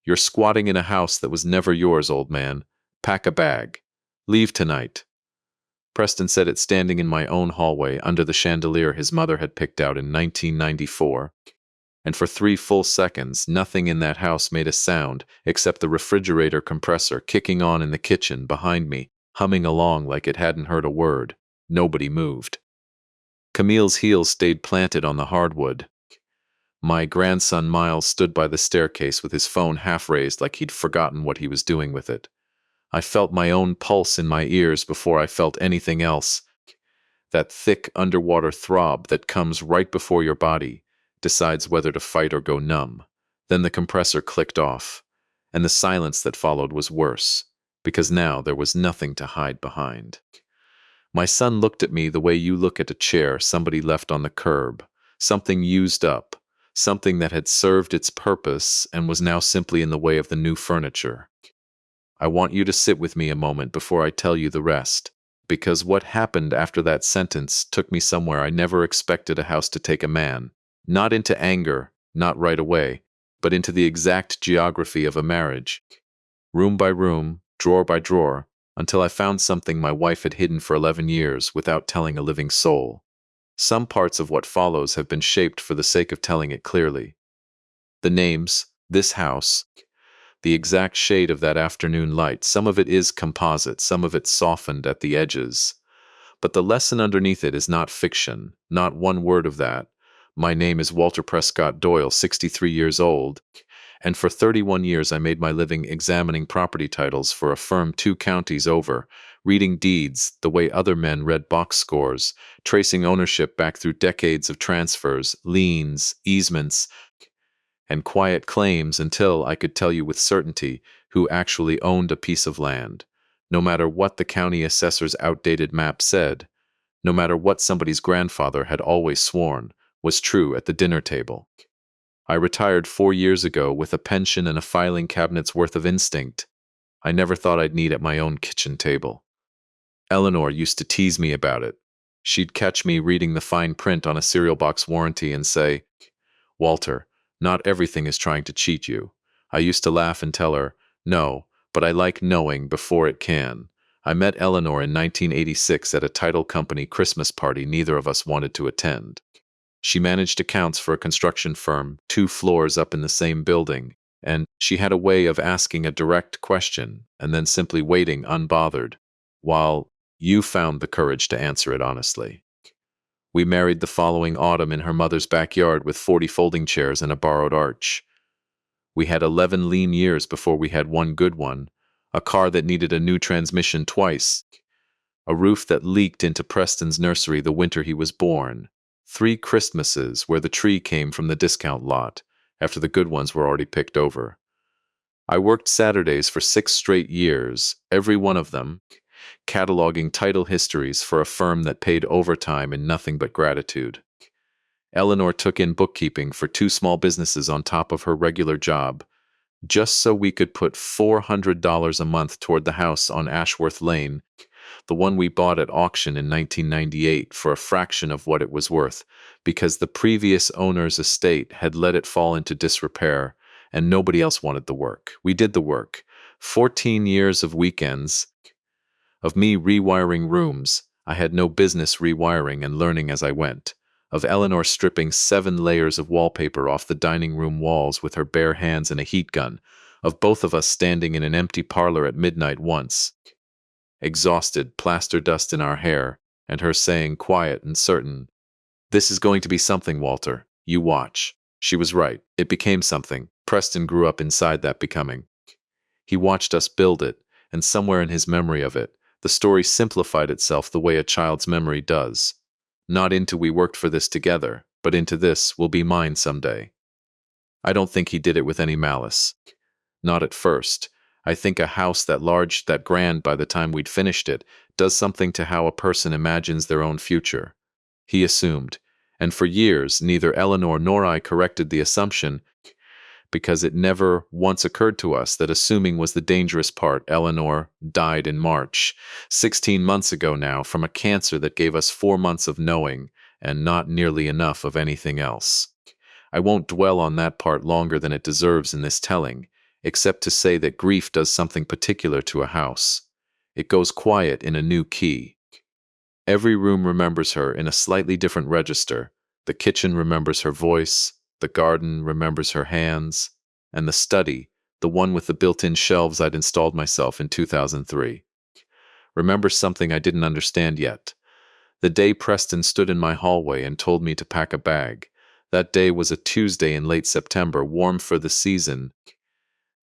You're squatting in a house that was never yours, old man. Pack a bag. Leave tonight." Preston said it standing in my own hallway under the chandelier his mother had picked out in 1994. And for 3 full seconds, nothing in that house made a sound except the refrigerator compressor kicking on in the kitchen behind me, humming along like it hadn't heard a word. Nobody moved. Camille's heels stayed planted on the hardwood. My grandson Miles stood by the staircase with his phone half raised like he'd forgotten what he was doing with it. I felt my own pulse in my ears before I felt anything else. That thick underwater throb that comes right before your body decides whether to fight or go numb. Then the compressor clicked off, and the silence that followed was worse, because now there was nothing to hide behind. My son looked at me the way you look at a chair somebody left on the curb, something used up, something that had served its purpose and was now simply in the way of the new furniture. I want you to sit with me a moment before I tell you the rest, because what happened after that sentence took me somewhere I never expected a house to take a man. Not into anger, not right away, but into the exact geography of a marriage. Room by room, drawer by drawer, until I found something my wife had hidden for 11 years without telling a living soul. Some parts of what follows have been shaped for the sake of telling it clearly. The names, this house, the exact shade of that afternoon light, some of it is composite, some of it softened at the edges. But the lesson underneath it is not fiction, not one word of that. My name is Walter Prescott Doyle, 63 years old, and for 31 years I made my living examining property titles for a firm 2 counties over, reading deeds the way other men read box scores, tracing ownership back through decades of transfers, liens, easements, and quiet claims until I could tell you with certainty who actually owned a piece of land, no matter what the county assessor's outdated map said, no matter what somebody's grandfather had always sworn was true at the dinner table. I retired 4 years ago with a pension and a filing cabinet's worth of instinct I never thought I'd need at my own kitchen table. Eleanor used to tease me about it. She'd catch me reading the fine print on a cereal box warranty and say, "Walter, not everything is trying to cheat you." I used to laugh and tell her, "No, but I like knowing before it can." I met Eleanor in 1986 at a title company Christmas party neither of us wanted to attend. She managed accounts for a construction firm 2 floors up in the same building, and she had a way of asking a direct question and then simply waiting unbothered, while you found the courage to answer it honestly. We married the following autumn in her mother's backyard with 40 folding chairs and a borrowed arch. We had 11 lean years before we had one good one, a car that needed a new transmission twice, a roof that leaked into Preston's nursery the winter he was born, 3 Christmases where the tree came from the discount lot, after the good ones were already picked over. I worked Saturdays for 6 straight years, every one of them, cataloging title histories for a firm that paid overtime in nothing but gratitude. Eleanor took in bookkeeping for 2 small businesses on top of her regular job, just so we could put $400 a month toward the house on Ashworth Lane, the one we bought at auction in 1998 for a fraction of what it was worth, because the previous owner's estate had let it fall into disrepair, and nobody else wanted the work. We did the work. 14 years of weekends, of me rewiring rooms I had no business rewiring and learning as I went, of Eleanor stripping 7 layers of wallpaper off the dining room walls with her bare hands and a heat gun, of both of us standing in an empty parlor at midnight once, exhausted, plaster dust in our hair, and her saying, quiet and certain, "This is going to be something, Walter. You watch." She was right. It became something. Preston grew up inside that becoming. He watched us build it, and somewhere in his memory of it, the story simplified itself the way a child's memory does. Not into "we worked for this together," but into "this will be mine someday." I don't think he did it with any malice. Not at first. I think a house that large, that grand by the time we'd finished it, does something to how a person imagines their own future. He assumed, and for years neither Eleanor nor I corrected the assumption, because it never once occurred to us that assuming was the dangerous part. Eleanor died in March, 16 months ago now, from a cancer that gave us 4 months of knowing, and not nearly enough of anything else. I won't dwell on that part longer than it deserves in this telling, except to say that grief does something particular to a house. It goes quiet in a new key. Every room remembers her in a slightly different register. The kitchen remembers her voice, the garden remembers her hands, and the study, the one with the built-in shelves I'd installed myself in 2003, remembers something I didn't understand yet. The day Preston stood in my hallway and told me to pack a bag. That day was a Tuesday in late September, warm for the season,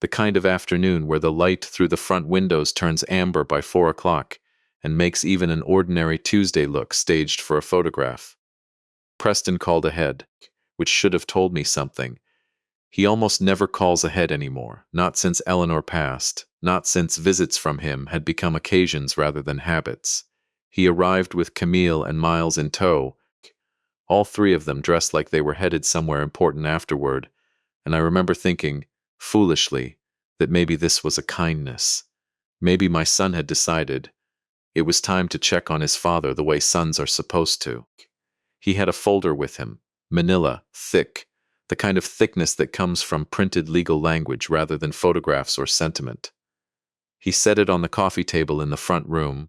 the kind of afternoon where the light through the front windows turns amber by 4 o'clock and makes even an ordinary Tuesday look staged for a photograph. Preston called ahead, which should have told me something. He almost never calls ahead anymore, not since Eleanor passed, not since visits from him had become occasions rather than habits. He arrived with Camille and Miles in tow, all three of them dressed like they were headed somewhere important afterward, and I remember thinking, foolishly, that maybe this was a kindness. Maybe my son had decided it was time to check on his father the way sons are supposed to. He had a folder with him, manila, thick, the kind of thickness that comes from printed legal language rather than photographs or sentiment. He set it on the coffee table in the front room,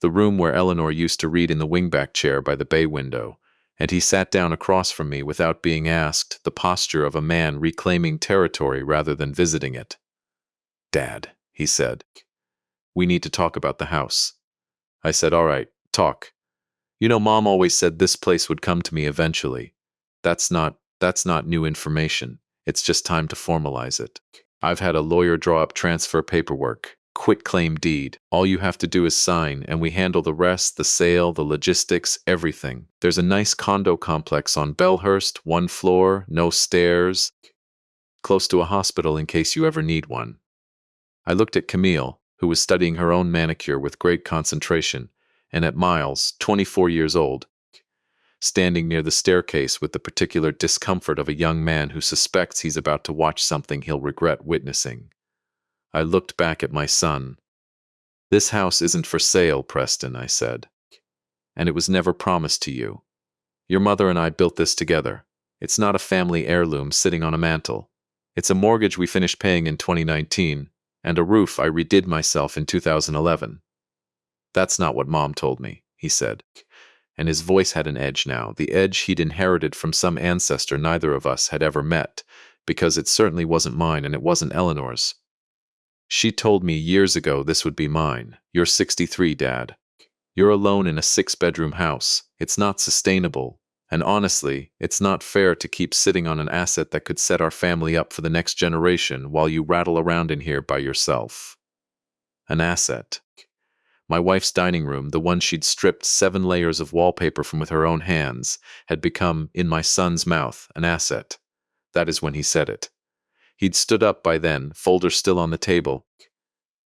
the room where Eleanor used to read in the wingback chair by the bay window, and he sat down across from me without being asked, the posture of a man reclaiming territory rather than visiting it. "Dad," he said, "we need to talk about the house." I said, "All right, talk. You know, Mom always said this place would come to me eventually. That's not new information. It's just time to formalize it. I've had a lawyer draw up transfer paperwork, quitclaim deed. All you have to do is sign, and we handle the rest, the sale, the logistics, everything. There's a nice condo complex on Bellhurst, 1 floor, no stairs, close to a hospital in case you ever need one." I looked at Camille, who was studying her own manicure with great concentration, and at Miles, 24 years old, standing near the staircase with the particular discomfort of a young man who suspects he's about to watch something he'll regret witnessing. I looked back at my son. "This house isn't for sale, Preston," I said. "And it was never promised to you. Your mother and I built this together. It's not a family heirloom sitting on a mantel. It's a mortgage we finished paying in 2019, and a roof I redid myself in 2011. "That's not what Mom told me," he said, and his voice had an edge now, the edge he'd inherited from some ancestor neither of us had ever met, because it certainly wasn't mine and it wasn't Eleanor's. "She told me years ago this would be mine. You're 63, Dad. You're alone in a 6-bedroom house. It's not sustainable. And honestly, it's not fair to keep sitting on an asset that could set our family up for the next generation while you rattle around in here by yourself." An asset. My wife's dining room, the one she'd stripped 7 layers of wallpaper from with her own hands, had become, in my son's mouth, an asset. That is when he said it. He'd stood up by then, folder still on the table,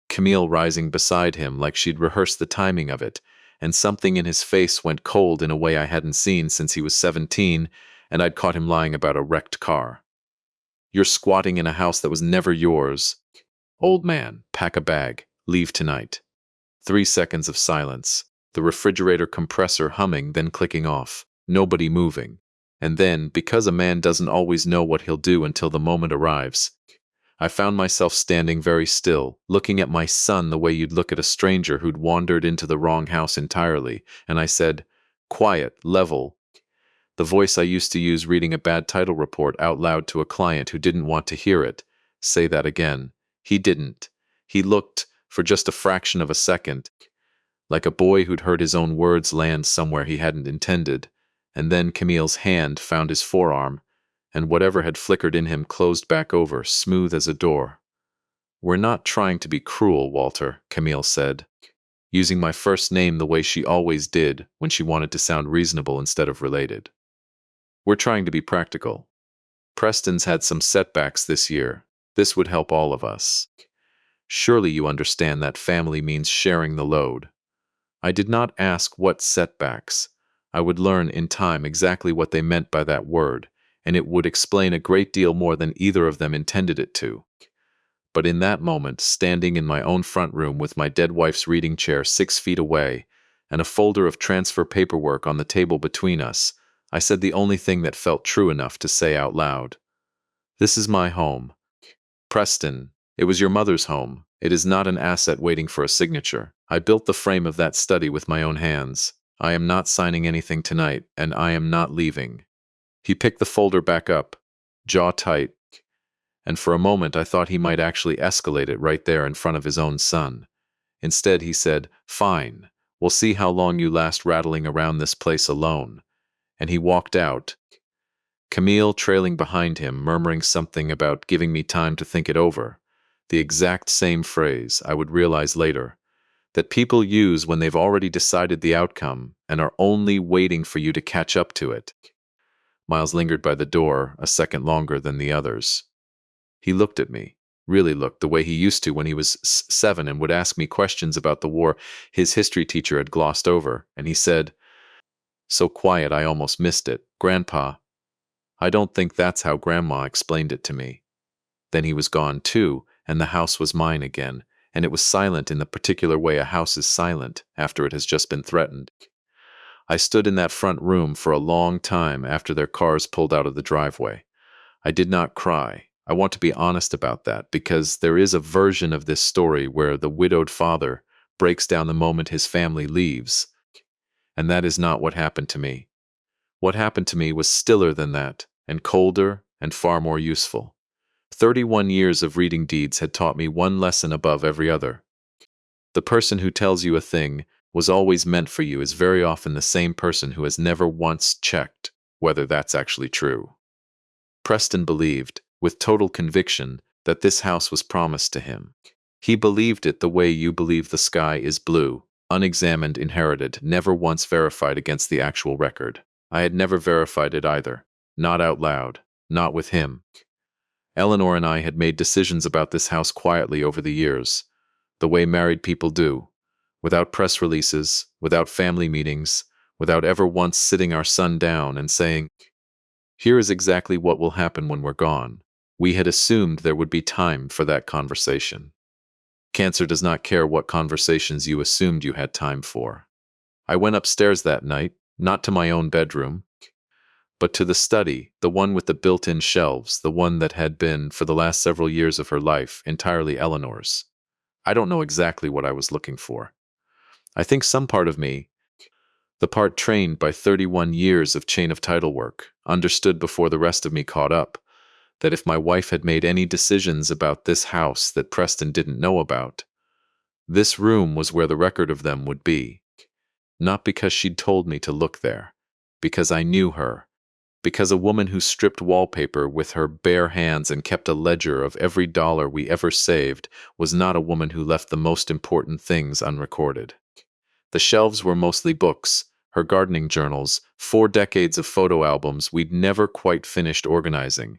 Camille rising beside him like she'd rehearsed the timing of it, and something in his face went cold in a way I hadn't seen since he was 17, and I'd caught him lying about a wrecked car. "You're squatting in a house that was never yours. Old man, pack a bag. Leave tonight." 3 seconds of silence, the refrigerator compressor humming, then clicking off, nobody moving. And then, because a man doesn't always know what he'll do until the moment arrives, I found myself standing very still, looking at my son the way you'd look at a stranger who'd wandered into the wrong house entirely, and I said, quiet, level, the voice I used to use reading a bad title report out loud to a client who didn't want to hear it. Say that again. He didn't. He looked, for just a fraction of a second, like a boy who'd heard his own words land somewhere he hadn't intended, and then Camille's hand found his forearm, and whatever had flickered in him closed back over, smooth as a door. "We're not trying to be cruel, Walter," Camille said, using my first name the way she always did when she wanted to sound reasonable instead of related. "We're trying to be practical. Preston's had some setbacks this year. This would help all of us. Surely you understand that family means sharing the load." I did not ask what setbacks. I would learn in time exactly what they meant by that word, and it would explain a great deal more than either of them intended it to. But in that moment, standing in my own front room with my dead wife's reading chair 6 feet away, and a folder of transfer paperwork on the table between us, I said the only thing that felt true enough to say out loud. "This is my home. Preston, it was your mother's home. It is not an asset waiting for a signature. I built the frame of that study with my own hands. I am not signing anything tonight, and I am not leaving." He picked the folder back up, jaw tight, and for a moment I thought he might actually escalate it right there in front of his own son. Instead, he said, "Fine, we'll see how long you last rattling around this place alone." And he walked out, Camille trailing behind him, murmuring something about giving me time to think it over. The exact same phrase, I would realize later, that people use when they've already decided the outcome and are only waiting for you to catch up to it. Miles lingered by the door a second longer than the others. He looked at me, really looked the way he used to when he was 7 and would ask me questions about the war his history teacher had glossed over, and he said, so quiet I almost missed it, "Grandpa, I don't think that's how Grandma explained it to me." Then he was gone too, and the house was mine again, and it was silent in the particular way a house is silent after it has just been threatened. I stood in that front room for a long time after their cars pulled out of the driveway. I did not cry. I want to be honest about that, because there is a version of this story where the widowed father breaks down the moment his family leaves, and that is not what happened to me. What happened to me was stiller than that, and colder, and far more useful. 31 years of reading deeds had taught me one lesson above every other. The person who tells you a thing was always meant for you is very often the same person who has never once checked whether that's actually true. Preston believed, with total conviction, that this house was promised to him. He believed it the way you believe the sky is blue, unexamined, inherited, never once verified against the actual record. I had never verified it either, not out loud, not with him. Eleanor and I had made decisions about this house quietly over the years, the way married people do, without press releases, without family meetings, without ever once sitting our son down and saying, "Here is exactly what will happen when we're gone." We had assumed there would be time for that conversation. Cancer does not care what conversations you assumed you had time for. I went upstairs that night, not to my own bedroom, but to the study, the one with the built-in shelves, the one that had been, for the last several years of her life, entirely Eleanor's. I don't know exactly what I was looking for. I think some part of me, the part trained by 31 years of chain of title work, understood before the rest of me caught up, that if my wife had made any decisions about this house that Preston didn't know about, this room was where the record of them would be. Not because she'd told me to look there, because I knew her, because a woman who stripped wallpaper with her bare hands and kept a ledger of every dollar we ever saved was not a woman who left the most important things unrecorded. The shelves were mostly books, her gardening journals, 4 decades of photo albums we'd never quite finished organizing.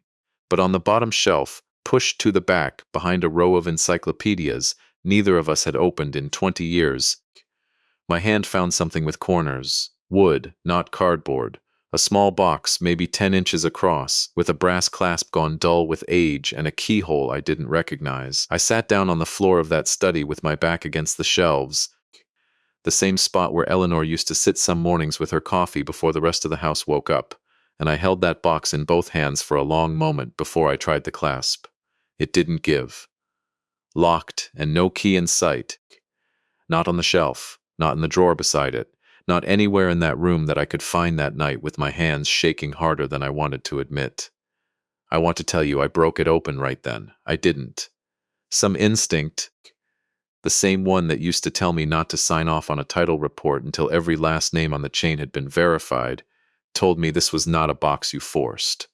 But on the bottom shelf, pushed to the back behind a row of encyclopedias neither of us had opened in 20 years, my hand found something with corners, wood, not cardboard, a small box maybe 10 inches across, with a brass clasp gone dull with age and a keyhole I didn't recognize. I sat down on the floor of that study with my back against the shelves, the same spot where Eleanor used to sit some mornings with her coffee before the rest of the house woke up, and I held that box in both hands for a long moment before I tried the clasp. It didn't give. Locked and no key in sight. Not on the shelf, not in the drawer beside it, not anywhere in that room that I could find that night with my hands shaking harder than I wanted to admit. I want to tell you I broke it open right then. I didn't. Some instinct, the same one that used to tell me not to sign off on a title report until every last name on the chain had been verified, told me this was not a box you forced.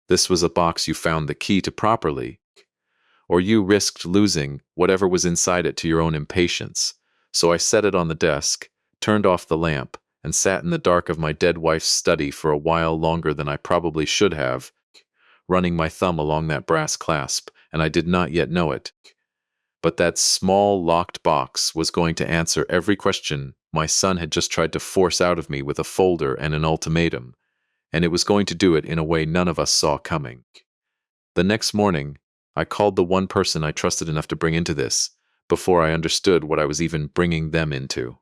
This was a box you found the key to properly, or you risked losing whatever was inside it to your own impatience. So I set it on the desk, turned off the lamp, and sat in the dark of my dead wife's study for a while longer than I probably should have, running my thumb along that brass clasp, and I did not yet know it. But that small locked box was going to answer every question my son had just tried to force out of me with a folder and an ultimatum, and it was going to do it in a way none of us saw coming. The next morning, I called the one person I trusted enough to bring into this, before I understood what I was even bringing them into.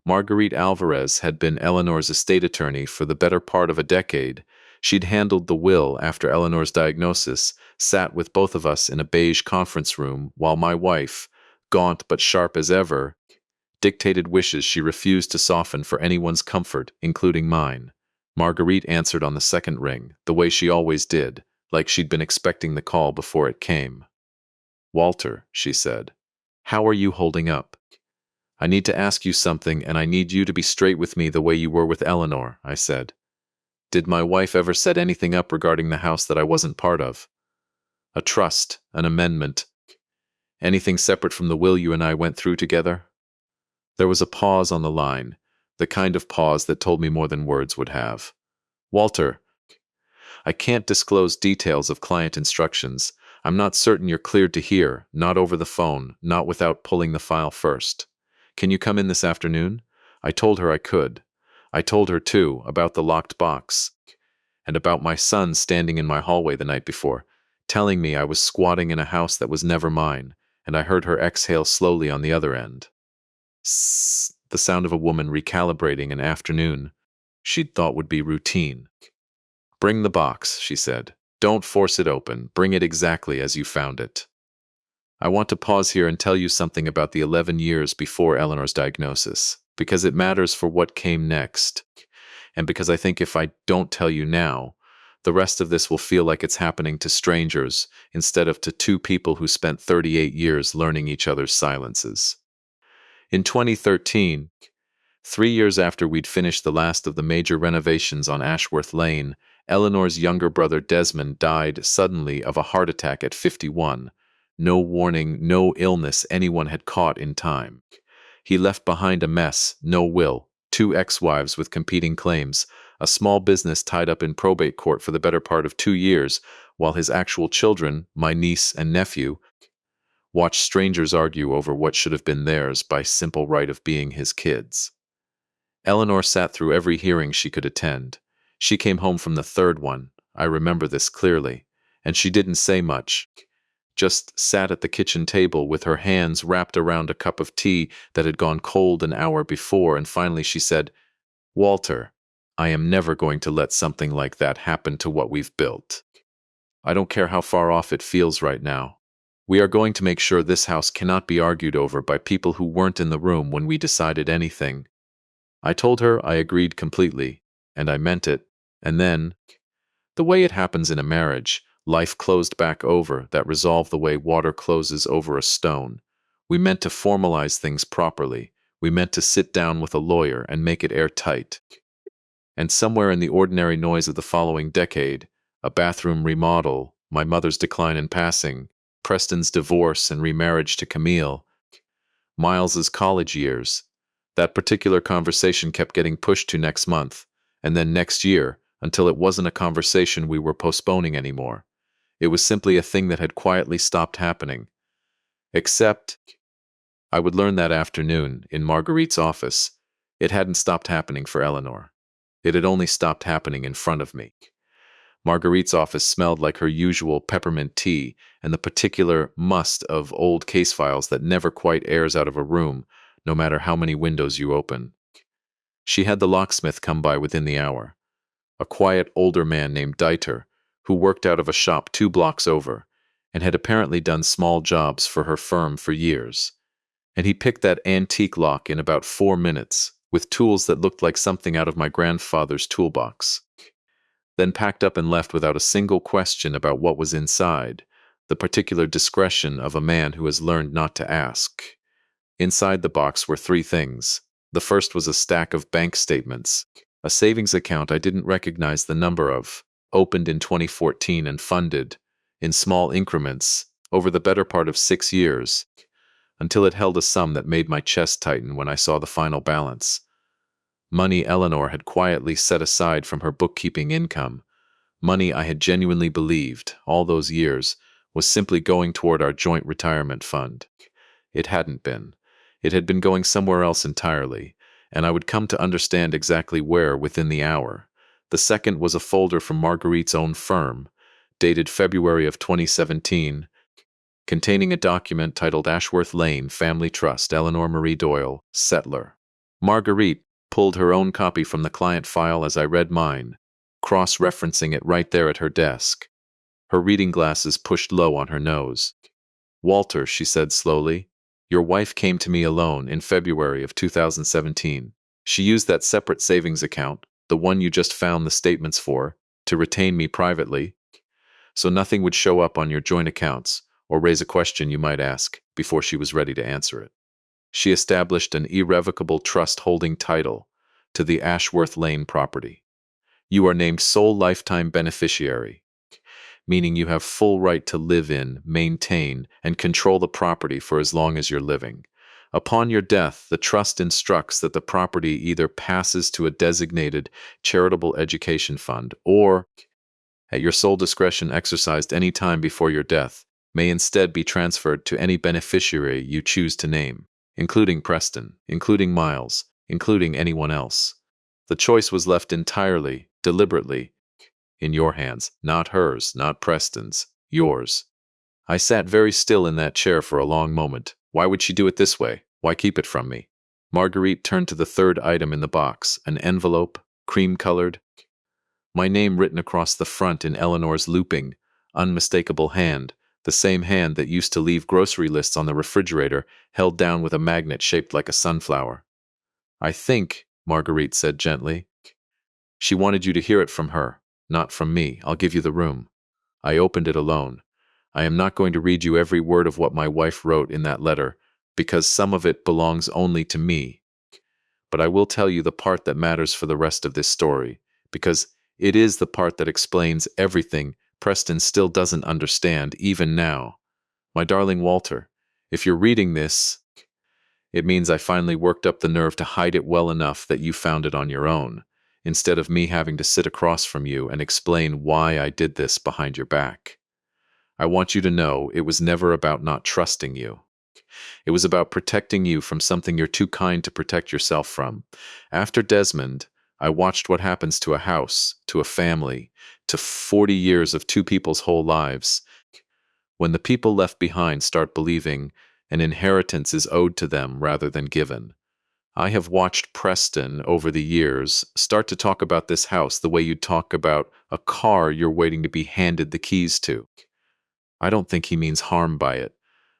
Marguerite Alvarez had been Eleanor's estate attorney for the better part of a decade, She'd handled the will after Eleanor's diagnosis, sat with both of us in a beige conference room while my wife, gaunt but sharp as ever, dictated wishes she refused to soften for anyone's comfort, including mine. Marguerite answered on the second ring, the way she always did, like she'd been expecting the call before it came. "Walter," she said, "how are you holding up? I need to ask you something, and I need you to be straight with me the way you were with Eleanor," I said. "Did my wife ever set anything up regarding the house that I wasn't part of? A trust, an amendment, anything separate from the will you and I went through together?" There was a pause on the line, the kind of pause that told me more than words would have. "Walter, I can't disclose details of client instructions. I'm not certain you're cleared to hear, not over the phone, not without pulling the file first. Can you come in this afternoon?" I told her I could. I told her, too, about the locked box, and about my son standing in my hallway the night before, telling me I was squatting in a house that was never mine, and I heard her exhale slowly on the other end. Sss, the sound of a woman recalibrating an afternoon she'd thought would be routine. "Bring the box," she said. "Don't force it open. Bring it exactly as you found it." I want to pause here and tell you something about the 11 years before Eleanor's diagnosis, because it matters for what came next, and because I think if I don't tell you now, the rest of this will feel like it's happening to strangers instead of to two people who spent 38 years learning each other's silences. In 2013, 3 years after we'd finished the last of the major renovations on Ashworth Lane, Eleanor's younger brother Desmond died suddenly of a heart attack at 51. No warning, no illness anyone had caught in time. He left behind a mess, no will, 2 ex-wives with competing claims, a small business tied up in probate court for the better part of 2 years, while his actual children, my niece and nephew, watched strangers argue over what should have been theirs by simple right of being his kids. Eleanor sat through every hearing she could attend. She came home from the third one, I remember this clearly, and she didn't say much, just sat at the kitchen table with her hands wrapped around a cup of tea that had gone cold an hour before, and finally she said, "Walter, I am never going to let something like that happen to what we've built. I don't care how far off it feels right now. We are going to make sure this house cannot be argued over by people who weren't in the room when we decided anything." I told her I agreed completely, and I meant it, and then, the way it happens in a marriage, life closed back over that resolved the way water closes over a stone. We meant to formalize things properly. We meant to sit down with a lawyer and make it airtight. And somewhere in the ordinary noise of the following decade, a bathroom remodel, my mother's decline in passing, Preston's divorce and remarriage to Camille, Miles's college years, that particular conversation kept getting pushed to next month, and then next year, until it wasn't a conversation we were postponing anymore. It was simply a thing that had quietly stopped happening. Except, I would learn that afternoon, in Marguerite's office, it hadn't stopped happening for Eleanor. It had only stopped happening in front of me. Marguerite's office smelled like her usual peppermint tea and the particular must of old case files that never quite airs out of a room, no matter how many windows you open. She had the locksmith come by within the hour, a quiet older man named Dieter, who worked out of a shop 2 blocks over, and had apparently done small jobs for her firm for years. And he picked that antique lock in about 4 minutes, with tools that looked like something out of my grandfather's toolbox. Then packed up and left without a single question about what was inside, the particular discretion of a man who has learned not to ask. Inside the box were 3 things. The first was a stack of bank statements, a savings account I didn't recognize the number of, opened in 2014 and funded, in small increments, over the better part of 6 years, until it held a sum that made my chest tighten when I saw the final balance. Money Eleanor had quietly set aside from her bookkeeping income, money I had genuinely believed, all those years, was simply going toward our joint retirement fund. It hadn't been. It had been going somewhere else entirely, and I would come to understand exactly where within the hour. The second was a folder from Marguerite's own firm, dated February of 2017, containing a document titled Ashworth Lane Family Trust, Eleanor Marie Doyle, Settler. Marguerite pulled her own copy from the client file as I read mine, cross-referencing it right there at her desk, her reading glasses pushed low on her nose. "Walter," she said slowly, "your wife came to me alone in February of 2017. She used that separate savings account, the one you just found the statements for, to retain me privately, so nothing would show up on your joint accounts or raise a question you might ask before she was ready to answer it. She established an irrevocable trust holding title to the Ashworth Lane property. You are named sole lifetime beneficiary, meaning you have full right to live in, maintain, and control the property for as long as you're living. Upon your death, the trust instructs that the property either passes to a designated charitable education fund or, at your sole discretion exercised any time before your death, may instead be transferred to any beneficiary you choose to name, including Preston, including Miles, including anyone else. The choice was left entirely, deliberately, in your hands, not hers, not Preston's, yours." I sat very still in that chair for a long moment. Why would she do it this way? Why keep it from me? Marguerite turned to the third item in the box, an envelope, cream-colored, my name written across the front in Eleanor's looping, unmistakable hand, the same hand that used to leave grocery lists on the refrigerator, held down with a magnet shaped like a sunflower. "I think," Marguerite said gently, "she wanted you to hear it from her, not from me. I'll give you the room." I opened it alone. I am not going to read you every word of what my wife wrote in that letter, because some of it belongs only to me. But I will tell you the part that matters for the rest of this story, because it is the part that explains everything Preston still doesn't understand, even now. My darling Walter, if you're reading this, it means I finally worked up the nerve to hide it well enough that you found it on your own, instead of me having to sit across from you and explain why I did this behind your back. I want you to know it was never about not trusting you. It was about protecting you from something you're too kind to protect yourself from. After Desmond, I watched what happens to a house, to a family, to 40 years of two people's whole lives, when the people left behind start believing an inheritance is owed to them rather than given. I have watched Preston over the years start to talk about this house the way you'd talk about a car you're waiting to be handed the keys to. I don't think he means harm by it.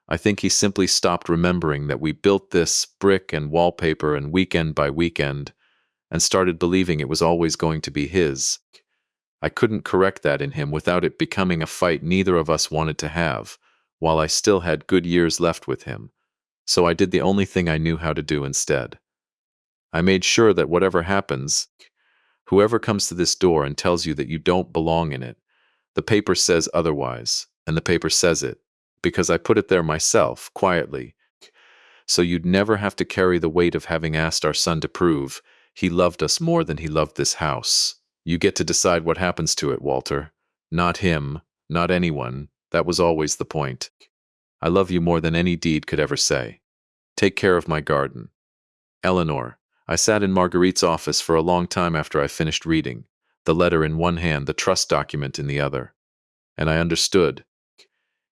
I think he simply stopped remembering that we built this brick and wallpaper and weekend by weekend, and started believing it was always going to be his. I couldn't correct that in him without it becoming a fight neither of us wanted to have, while I still had good years left with him. So I did the only thing I knew how to do instead. I made sure that whatever happens, whoever comes to this door and tells you that you don't belong in it, the paper says otherwise, and the paper says it, because I put it there myself, quietly, so you'd never have to carry the weight of having asked our son to prove he loved us more than he loved this house. You get to decide what happens to it, Walter. Not him, not anyone. That was always the point. I love you more than any deed could ever say. Take care of my garden. Eleanor. I sat in Marguerite's office for a long time after I finished reading, the letter in one hand, the trust document in the other. And I understood,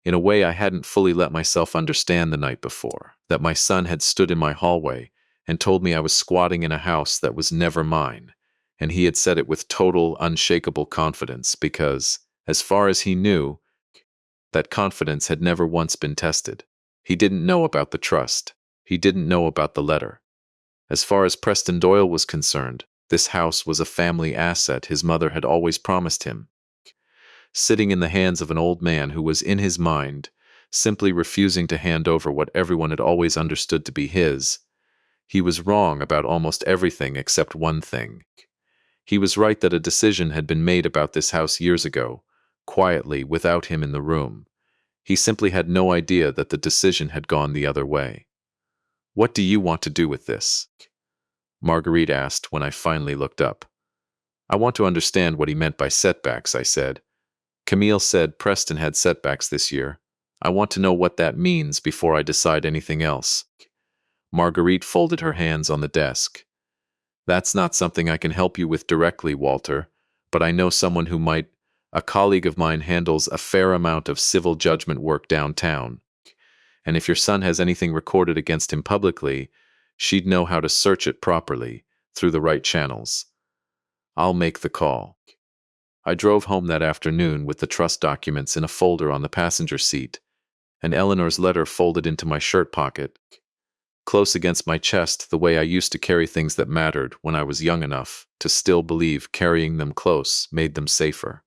in a way I hadn't fully let myself understand the night before, that my son had stood in my hallway and told me I was squatting in a house that was never mine, and he had said it with total, unshakable confidence because, as far as he knew, that confidence had never once been tested. He didn't know about the trust. He didn't know about the letter. As far as Preston Doyle was concerned, this house was a family asset his mother had always promised him, sitting in the hands of an old man who was, in his mind, simply refusing to hand over what everyone had always understood to be his. He was wrong about almost everything except one thing. He was right that a decision had been made about this house years ago, quietly, without him in the room. He simply had no idea that the decision had gone the other way. "What do you want to do with this?" Marguerite asked when I finally looked up. "I want to understand what he meant by setbacks," I said. "Camille said Preston had setbacks this year. I want to know what that means before I decide anything else." Marguerite folded her hands on the desk. "That's not something I can help you with directly, Walter, but I know someone who might. A colleague of mine handles a fair amount of civil judgment work downtown, and if your son has anything recorded against him publicly, she'd know how to search it properly, through the right channels. I'll make the call." I drove home that afternoon with the trust documents in a folder on the passenger seat, and Eleanor's letter folded into my shirt pocket, close against my chest the way I used to carry things that mattered when I was young enough to still believe carrying them close made them safer.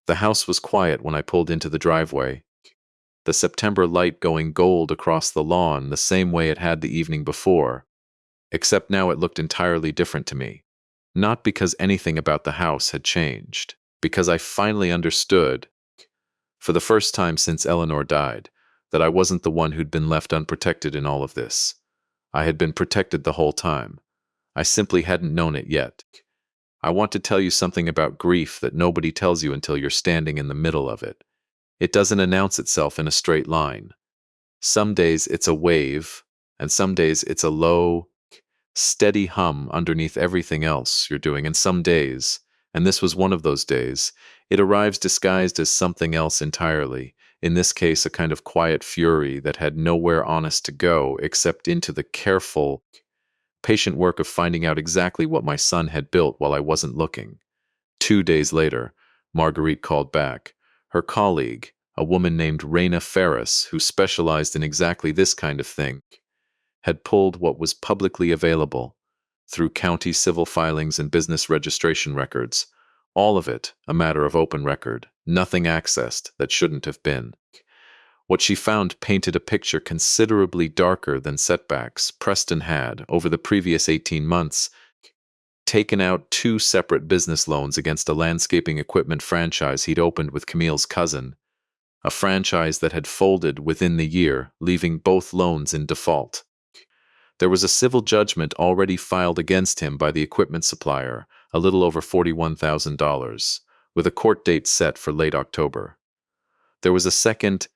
The house was quiet when I pulled into the driveway, the September light going gold across the lawn the same way it had the evening before, except now it looked entirely different to me. Not because anything about the house had changed, because I finally understood, for the first time since Eleanor died, that I wasn't the one who'd been left unprotected in all of this. I had been protected the whole time. I simply hadn't known it yet. I want to tell you something about grief that nobody tells you until you're standing in the middle of it. It doesn't announce itself in a straight line. Some days it's a wave, and some days it's a low, steady hum underneath everything else you're doing, and some days, and this was one of those days, it arrives disguised as something else entirely, in this case a kind of quiet fury that had nowhere honest to go except into the careful, patient work of finding out exactly what my son had built while I wasn't looking. 2 days later, Marguerite called back. Her colleague, a woman named Raina Ferris, who specialized in exactly this kind of thing, had pulled what was publicly available through county civil filings and business registration records, all of it a matter of open record, nothing accessed that shouldn't have been. What she found painted a picture considerably darker than setbacks. Preston had, over the previous 18 months, taken out 2 separate business loans against a landscaping equipment franchise he'd opened with Camille's cousin, a franchise that had folded within the year, leaving both loans in default. There was a civil judgment already filed against him by the equipment supplier, a little over $41,000, with a court date set for late October. There was a second,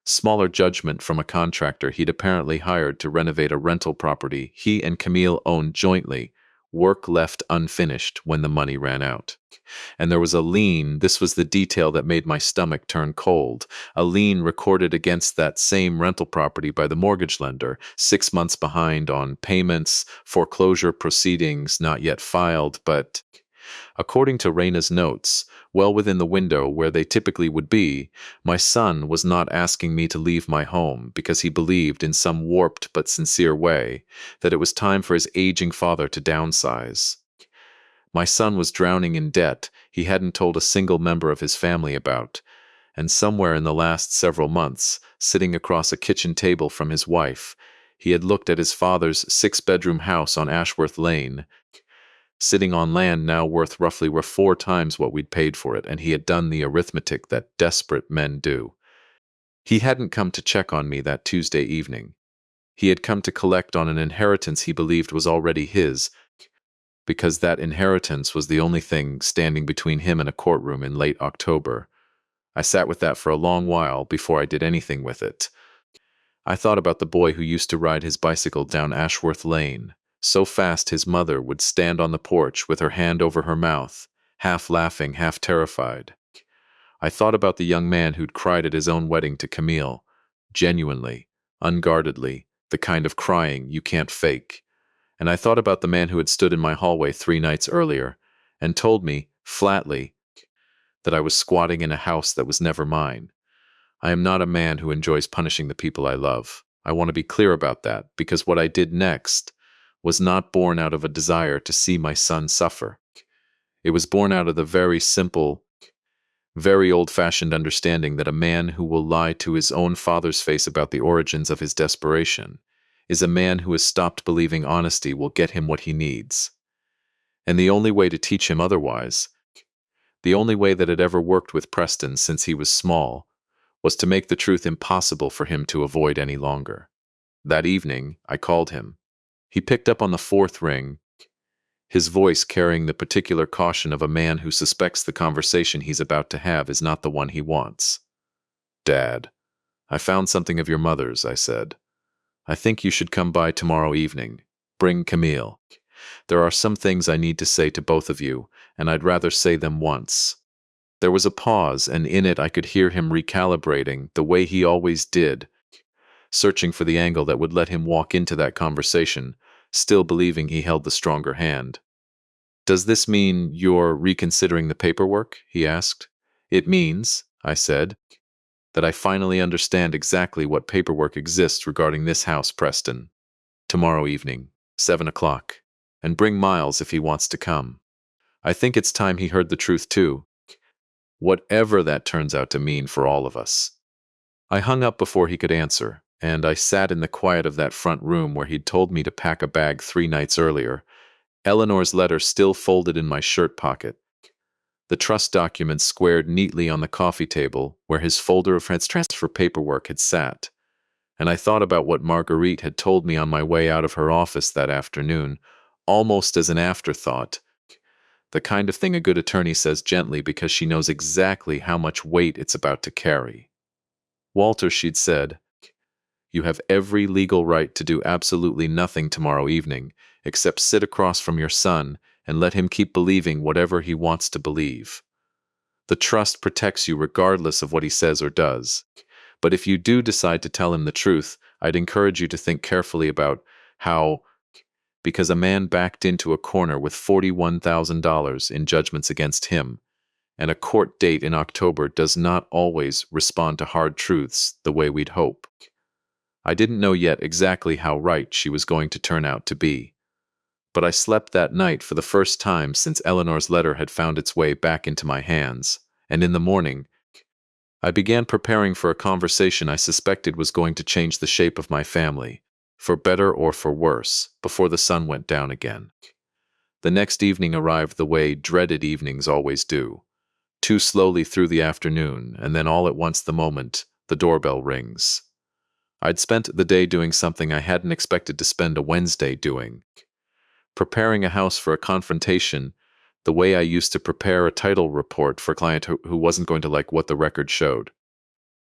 smaller judgment from a contractor he'd apparently hired to renovate a rental property he and Camille owned jointly, work left unfinished when the money ran out. And there was a lien, this was the detail that made my stomach turn cold, a lien recorded against that same rental property by the mortgage lender, 6 months behind on payments, foreclosure proceedings not yet filed, but, according to Raina's notes, well within the window where they typically would be, my son was not asking me to leave my home because he believed in some warped but sincere way that it was time for his aging father to downsize. My son was drowning in debt he hadn't told a single member of his family about, and somewhere in the last several months, sitting across a kitchen table from his wife, he had looked at his father's 6-bedroom house on Ashworth Lane, sitting on land now worth roughly 4 times what we'd paid for it, and he had done the arithmetic that desperate men do. He hadn't come to check on me that Tuesday evening. He had come to collect on an inheritance he believed was already his, because that inheritance was the only thing standing between him and a courtroom in late October. I sat with that for a long while before I did anything with it. I thought about the boy who used to ride his bicycle down Ashworth Lane, so fast his mother would stand on the porch with her hand over her mouth, half laughing, half terrified. I thought about the young man who'd cried at his own wedding to Camille, genuinely, unguardedly, the kind of crying you can't fake. And I thought about the man who had stood in my hallway 3 nights earlier and told me, flatly, that I was squatting in a house that was never mine. I am not a man who enjoys punishing the people I love. I want to be clear about that, because what I did next was not born out of a desire to see my son suffer. It was born out of the very simple, very old-fashioned understanding that a man who will lie to his own father's face about the origins of his desperation is a man who has stopped believing honesty will get him what he needs. And the only way to teach him otherwise, the only way that had ever worked with Preston since he was small, was to make the truth impossible for him to avoid any longer. That evening, I called him. He picked up on the 4th ring, his voice carrying the particular caution of a man who suspects the conversation he's about to have is not the one he wants. "Dad, I found something of your mother's," I said. "I think you should come by tomorrow evening. Bring Camille. There are some things I need to say to both of you, and I'd rather say them once." There was a pause, and in it I could hear him recalibrating, the way he always did, searching for the angle that would let him walk into that conversation, still believing he held the stronger hand. Does this mean you're reconsidering the paperwork? He asked. It means, I said, that I finally understand exactly what paperwork exists regarding this house, Preston. Tomorrow evening, 7 o'clock. And bring Miles if he wants to come. I think it's time he heard the truth too, whatever that turns out to mean for all of us. I hung up before he could answer, and I sat in the quiet of that front room where he'd told me to pack a bag 3 nights earlier, Eleanor's letter still folded in my shirt pocket, the trust documents squared neatly on the coffee table where his folder of transfer paperwork had sat. And I thought about what Marguerite had told me on my way out of her office that afternoon, almost as an afterthought. The kind of thing a good attorney says gently because she knows exactly how much weight it's about to carry. Walter, she'd said, you have every legal right to do absolutely nothing tomorrow evening, except sit across from your son and let him keep believing whatever he wants to believe. The trust protects you regardless of what he says or does. But if you do decide to tell him the truth, I'd encourage you to think carefully about how, because a man backed into a corner with $41,000 in judgments against him, and a court date in October does not always respond to hard truths the way we'd hope. I didn't know yet exactly how right she was going to turn out to be. But I slept that night for the first time since Eleanor's letter had found its way back into my hands, and in the morning, I began preparing for a conversation I suspected was going to change the shape of my family, for better or for worse, before the sun went down again. The next evening arrived the way dreaded evenings always do, too slowly through the afternoon, and then all at once the moment the doorbell rings. I'd spent the day doing something I hadn't expected to spend a Wednesday doing, preparing a house for a confrontation the way I used to prepare a title report for a client who wasn't going to like what the record showed.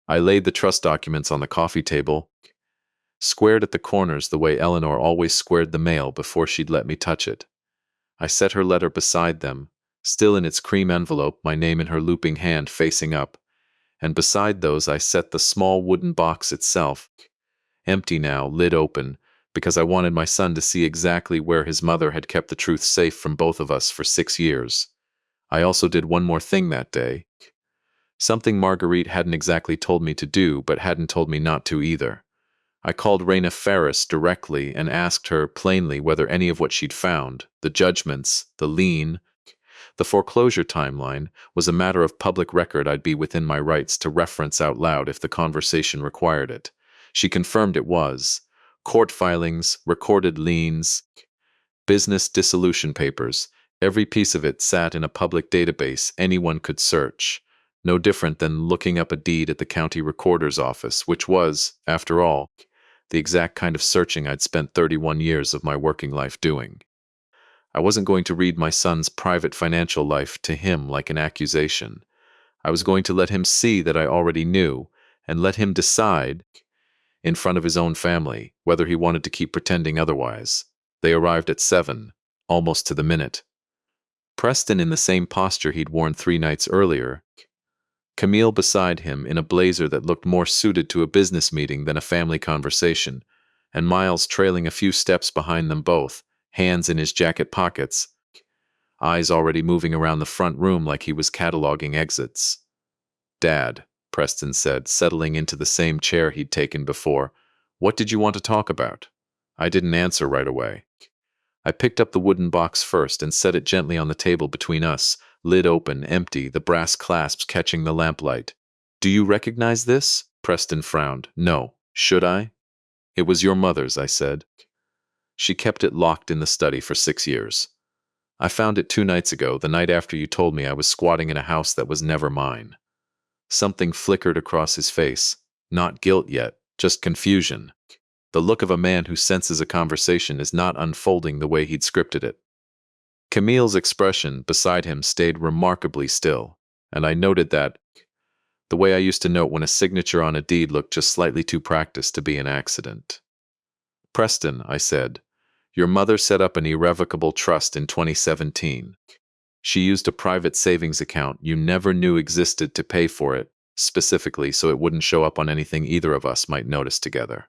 I laid the trust documents on the coffee table, squared at the corners the way Eleanor always squared the mail before she'd let me touch it. I set her letter beside them, still in its cream envelope, my name in her looping hand facing up, and beside those I set the small wooden box itself, empty now, lid open, because I wanted my son to see exactly where his mother had kept the truth safe from both of us for 6 years. I also did one more thing that day, something Marguerite hadn't exactly told me to do, but hadn't told me not to either. I called Raina Ferris directly and asked her plainly whether any of what she'd found, the judgments, the lien, the foreclosure timeline, was a matter of public record I'd be within my rights to reference out loud if the conversation required it. She confirmed it was. Court filings, recorded liens, business dissolution papers, every piece of it sat in a public database anyone could search, no different than looking up a deed at the county recorder's office, which was, after all, the exact kind of searching I'd spent 31 years of my working life doing. I wasn't going to read my son's private financial life to him like an accusation. I was going to let him see that I already knew, and let him decide, in front of his own family, whether he wanted to keep pretending otherwise. They arrived at 7, almost to the minute. Preston in the same posture he'd worn 3 nights earlier, Camille beside him in a blazer that looked more suited to a business meeting than a family conversation, and Miles trailing a few steps behind them both, hands in his jacket pockets, eyes already moving around the front room like he was cataloging exits. "Dad," Preston said, settling into the same chair he'd taken before, "what did you want to talk about?" I didn't answer right away. I picked up the wooden box first and set it gently on the table between us, lid open, empty, the brass clasps catching the lamplight. "Do you recognize this?" Preston frowned. "No. Should I?" "It was your mother's," I said. "She kept it locked in the study for 6 years. I found it 2 nights ago, the night after you told me I was squatting in a house that was never mine." Something flickered across his face. Not guilt yet, just confusion. The look of a man who senses a conversation is not unfolding the way he'd scripted it. Camille's expression beside him stayed remarkably still, and I noted that, the way I used to note when a signature on a deed looked just slightly too practiced to be an accident. "Preston," I said, "your mother set up an irrevocable trust in 2017. She used a private savings account you never knew existed to pay for it, specifically so it wouldn't show up on anything either of us might notice together.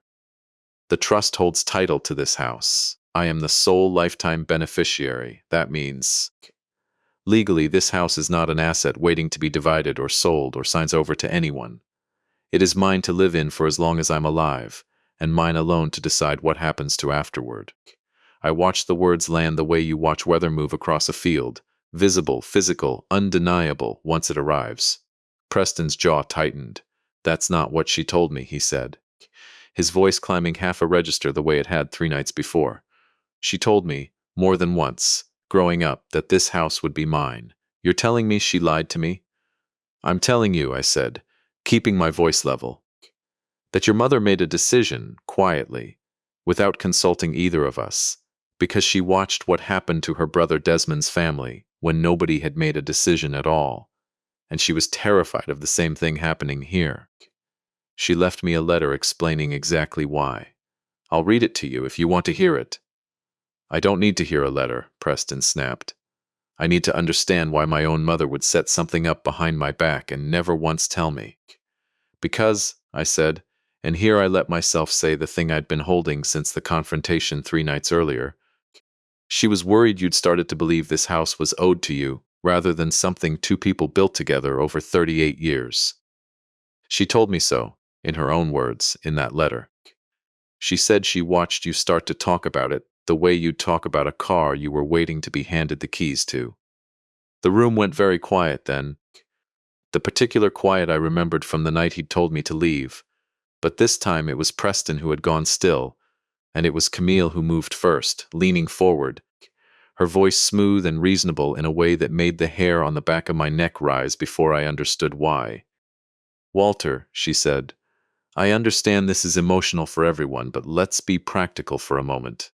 The trust holds title to this house. I am the sole lifetime beneficiary. That means, legally, this house is not an asset waiting to be divided or sold or signs over to anyone. It is mine to live in for as long as I'm alive, and mine alone to decide what happens to afterward. I watch the words land the way you watch weather move across a field, visible, physical, undeniable once it arrives. Preston's jaw tightened. That's not what she told me, he said, his voice climbing half a register the way it had 3 nights before. She told me, more than once, growing up, that this house would be mine. You're telling me she lied to me? I'm telling you, I said, keeping my voice level, that your mother made a decision, quietly, without consulting either of us, because she watched what happened to her brother Desmond's family when nobody had made a decision at all, and she was terrified of the same thing happening here. She left me a letter explaining exactly why. I'll read it to you if you want to hear it. I don't need to hear a letter, Preston snapped. I need to understand why my own mother would set something up behind my back and never once tell me. Because, I said, and here I let myself say the thing I'd been holding since the confrontation 3 nights earlier. She was worried you'd started to believe this house was owed to you, rather than something two people built together over 38 years. She told me so, in her own words, in that letter. She said she watched you start to talk about it, the way you'd talk about a car you were waiting to be handed the keys to. The room went very quiet then. The particular quiet I remembered from the night he'd told me to leave. But this time it was Preston who had gone still, and it was Camille who moved first, leaning forward, her voice smooth and reasonable in a way that made the hair on the back of my neck rise before I understood why. Walter, she said, I understand this is emotional for everyone, but let's be practical for a moment.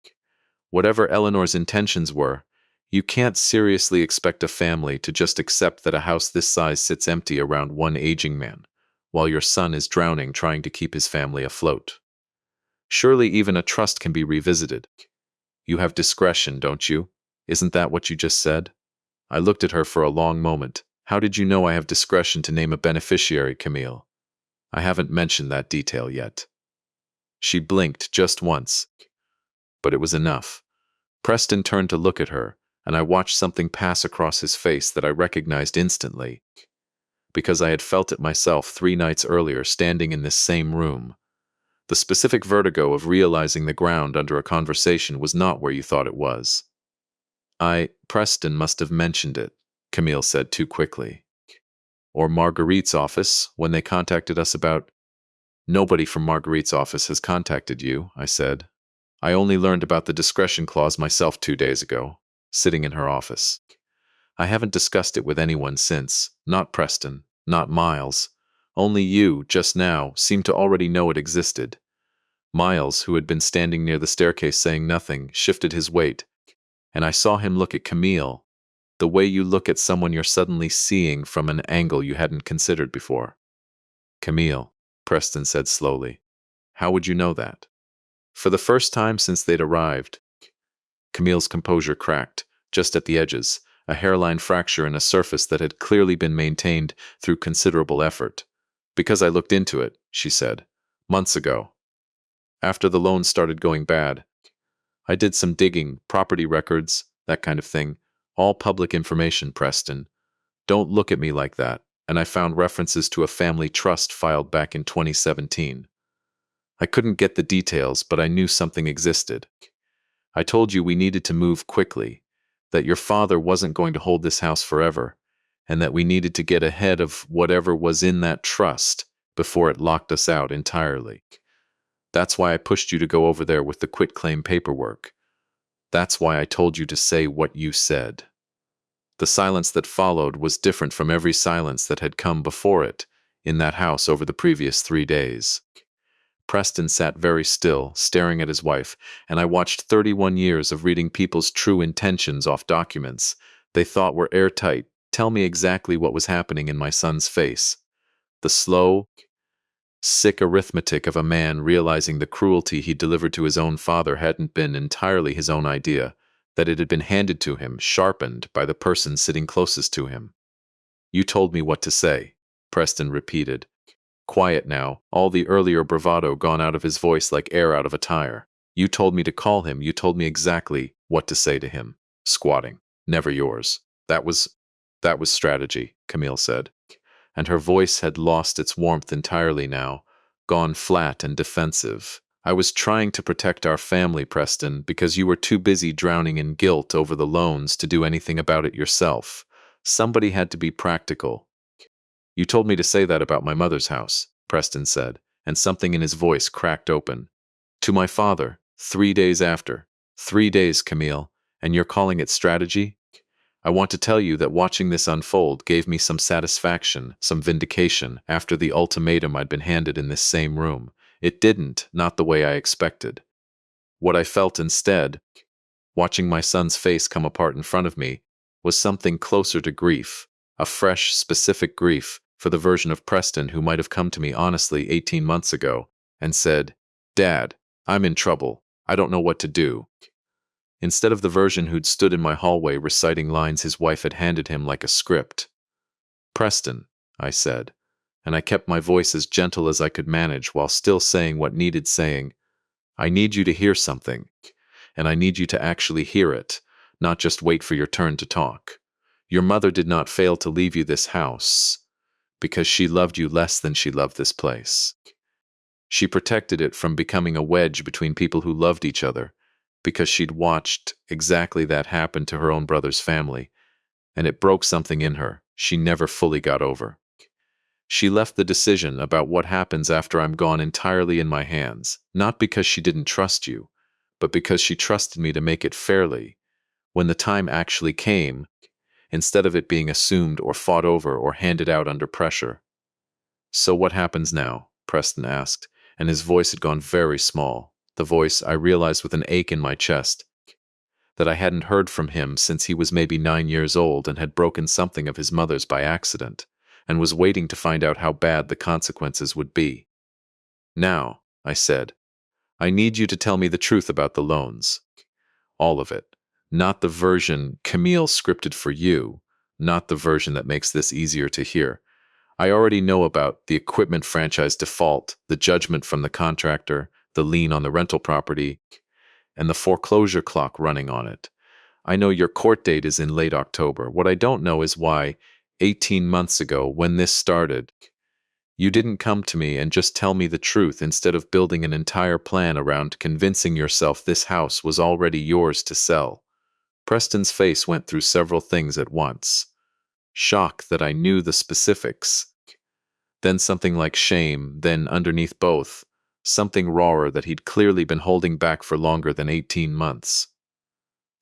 Whatever Eleanor's intentions were, you can't seriously expect a family to just accept that a house this size sits empty around one aging man, while your son is drowning trying to keep his family afloat. Surely even a trust can be revisited. You have discretion, don't you? Isn't that what you just said? I looked at her for a long moment. How did you know I have discretion to name a beneficiary, Camille? I haven't mentioned that detail yet. She blinked just once, but it was enough. Preston turned to look at her, and I watched something pass across his face that I recognized instantly, because I had felt it myself 3 nights earlier standing in this same room. The specific vertigo of realizing the ground under a conversation was not where you thought it was. Preston must have mentioned it, Camille said too quickly. Or Marguerite's office, when they contacted us about... Nobody from Marguerite's office has contacted you, I said. I only learned about the discretion clause myself 2 days ago, sitting in her office. I haven't discussed it with anyone since, not Preston, not Miles. Only you, just now, seemed to already know it existed. Miles, who had been standing near the staircase saying nothing, shifted his weight, and I saw him look at Camille, the way you look at someone you're suddenly seeing from an angle you hadn't considered before. Camille, Preston said slowly, how would you know that? For the first time since they'd arrived, Camille's composure cracked, just at the edges, a hairline fracture in a surface that had clearly been maintained through considerable effort. Because I looked into it, she said, months ago. After the loan started going bad, I did some digging, property records, that kind of thing. All public information, Preston. Don't look at me like that. And I found references to a family trust filed back in 2017. I couldn't get the details, but I knew something existed. I told you we needed to move quickly, that your father wasn't going to hold this house forever, and that we needed to get ahead of whatever was in that trust before it locked us out entirely. That's why I pushed you to go over there with the quitclaim paperwork. That's why I told you to say what you said. The silence that followed was different from every silence that had come before it in that house over the previous 3 days. Preston sat very still, staring at his wife, and I watched 31 years of reading people's true intentions off documents they thought were airtight tell me exactly what was happening in my son's face. The slow, sick arithmetic of a man realizing the cruelty he delivered to his own father hadn't been entirely his own idea, that it had been handed to him, sharpened by the person sitting closest to him. You told me what to say, Preston repeated. Quiet now, all the earlier bravado gone out of his voice like air out of a tire. You told me to call him. You told me exactly what to say to him. Squatting. Never yours. That was strategy, Camille said. And her voice had lost its warmth entirely now, gone flat and defensive. I was trying to protect our family, Preston, because you were too busy drowning in guilt over the loans to do anything about it yourself. Somebody had to be practical. You told me to say that about my mother's house, Preston said, and something in his voice cracked open. To my father, 3 days after. 3 days, Camille, and you're calling it strategy? I want to tell you that watching this unfold gave me some satisfaction, some vindication, after the ultimatum I'd been handed in this same room. It didn't, not the way I expected. What I felt instead, watching my son's face come apart in front of me, was something closer to grief, a fresh, specific grief for the version of Preston who might have come to me honestly 18 months ago and said, "Dad, I'm in trouble. I don't know what to do." Instead of the version who'd stood in my hallway reciting lines his wife had handed him like a script. "Preston," I said, and I kept my voice as gentle as I could manage while still saying what needed saying. "I need you to hear something, and I need you to actually hear it, not just wait for your turn to talk. Your mother did not fail to leave you this house because she loved you less than she loved this place. She protected it from becoming a wedge between people who loved each other, because she'd watched exactly that happen to her own brother's family, and it broke something in her she never fully got over. She left the decision about what happens after I'm gone entirely in my hands, not because she didn't trust you, but because she trusted me to make it fairly. When the time actually came, instead of it being assumed or fought over or handed out under pressure." "So what happens now?" Preston asked, and his voice had gone very small, the voice I realized with an ache in my chest, that I hadn't heard from him since he was maybe 9 years old and had broken something of his mother's by accident, and was waiting to find out how bad the consequences would be. "Now," I said, "I need you to tell me the truth about the loans. All of it. Not the version Camille scripted for you, not the version that makes this easier to hear. I already know about the equipment franchise default, the judgment from the contractor, the lien on the rental property, and the foreclosure clock running on it. I know your court date is in late October. What I don't know is why, 18 months ago, when this started, you didn't come to me and just tell me the truth instead of building an entire plan around convincing yourself this house was already yours to sell." Preston's face went through several things at once. Shock that I knew the specifics. Then something like shame, then underneath both, something rawer that he'd clearly been holding back for longer than 18 months.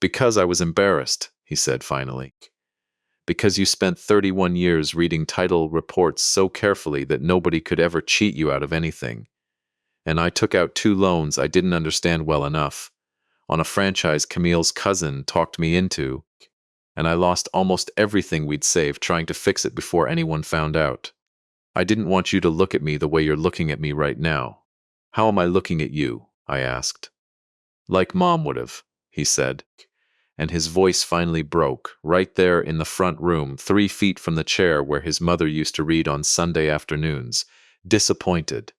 "Because I was embarrassed," he said finally. "Because you spent 31 years reading title reports so carefully that nobody could ever cheat you out of anything. And I took out 2 loans I didn't understand well enough, on a franchise Camille's cousin talked me into, and I lost almost everything we'd saved trying to fix it before anyone found out. I didn't want you to look at me the way you're looking at me right now." "How am I looking at you?" I asked. "Like Mom would have," he said, and his voice finally broke, right there in the front room, 3 feet from the chair where his mother used to read on Sunday afternoons. "Disappointed.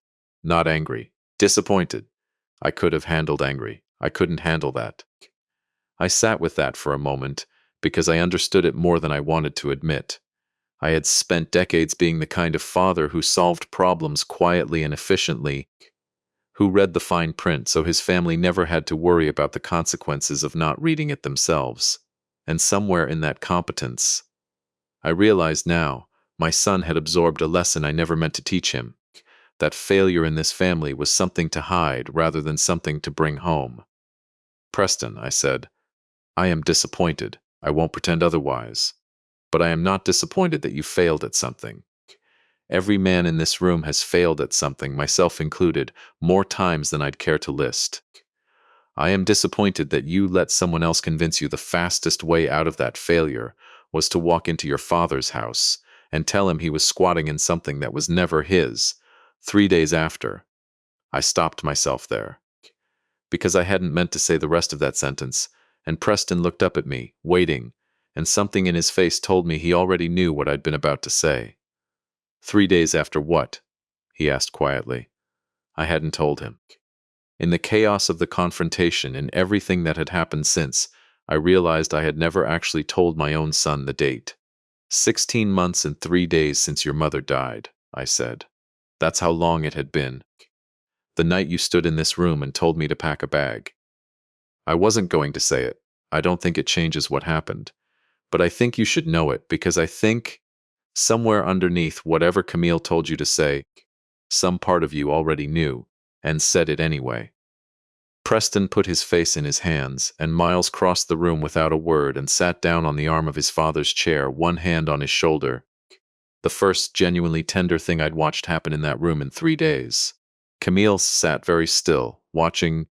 Not angry. Disappointed. I could have handled angry. I couldn't handle that." I sat with that for a moment, because I understood it more than I wanted to admit. I had spent decades being the kind of father who solved problems quietly and efficiently, who read the fine print so his family never had to worry about the consequences of not reading it themselves. And somewhere in that competence, I realized now, my son had absorbed a lesson I never meant to teach him, that failure in this family was something to hide rather than something to bring home. "Preston," I said, "I am disappointed. I won't pretend otherwise. But I am not disappointed that you failed at something. Every man in this room has failed at something, myself included, more times than I'd care to list. I am disappointed that you let someone else convince you the fastest way out of that failure was to walk into your father's house and tell him he was squatting in something that was never his. 3 days after." I stopped myself there, because I hadn't meant to say the rest of that sentence, and Preston looked up at me, waiting, and something in his face told me he already knew what I'd been about to say. "3 days after what?" he asked quietly. I hadn't told him. In the chaos of the confrontation and everything that had happened since, I realized I had never actually told my own son the date. 16 months and 3 days since your mother died, I said. That's how long it had been. The night you stood in this room and told me to pack a bag. I wasn't going to say it. I don't think it changes what happened. But I think you should know it because I think somewhere underneath whatever Camille told you to say, some part of you already knew and said it anyway. Preston put his face in his hands, and Miles crossed the room without a word and sat down on the arm of his father's chair, one hand on his shoulder. The first genuinely tender thing I'd watched happen in that room in 3 days. Camille sat very still, watching,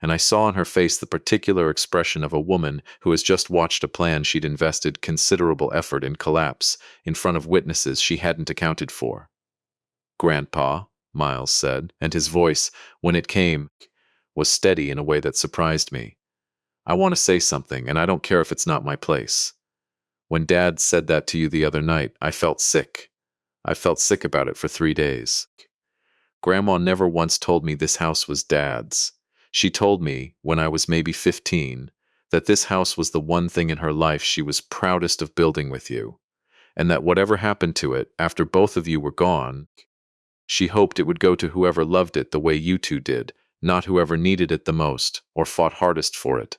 and I saw on her face the particular expression of a woman who has just watched a plan she'd invested considerable effort in collapse in front of witnesses she hadn't accounted for. "Grandpa," Miles said, and his voice, when it came, was steady in a way that surprised me. "I want to say something, and I don't care if it's not my place. When Dad said that to you the other night, I felt sick. I felt sick about it for 3 days. Grandma never once told me this house was Dad's. She told me, when I was maybe 15, that this house was the one thing in her life she was proudest of building with you, and that whatever happened to it after both of you were gone, she hoped it would go to whoever loved it the way you two did, not whoever needed it the most or fought hardest for it.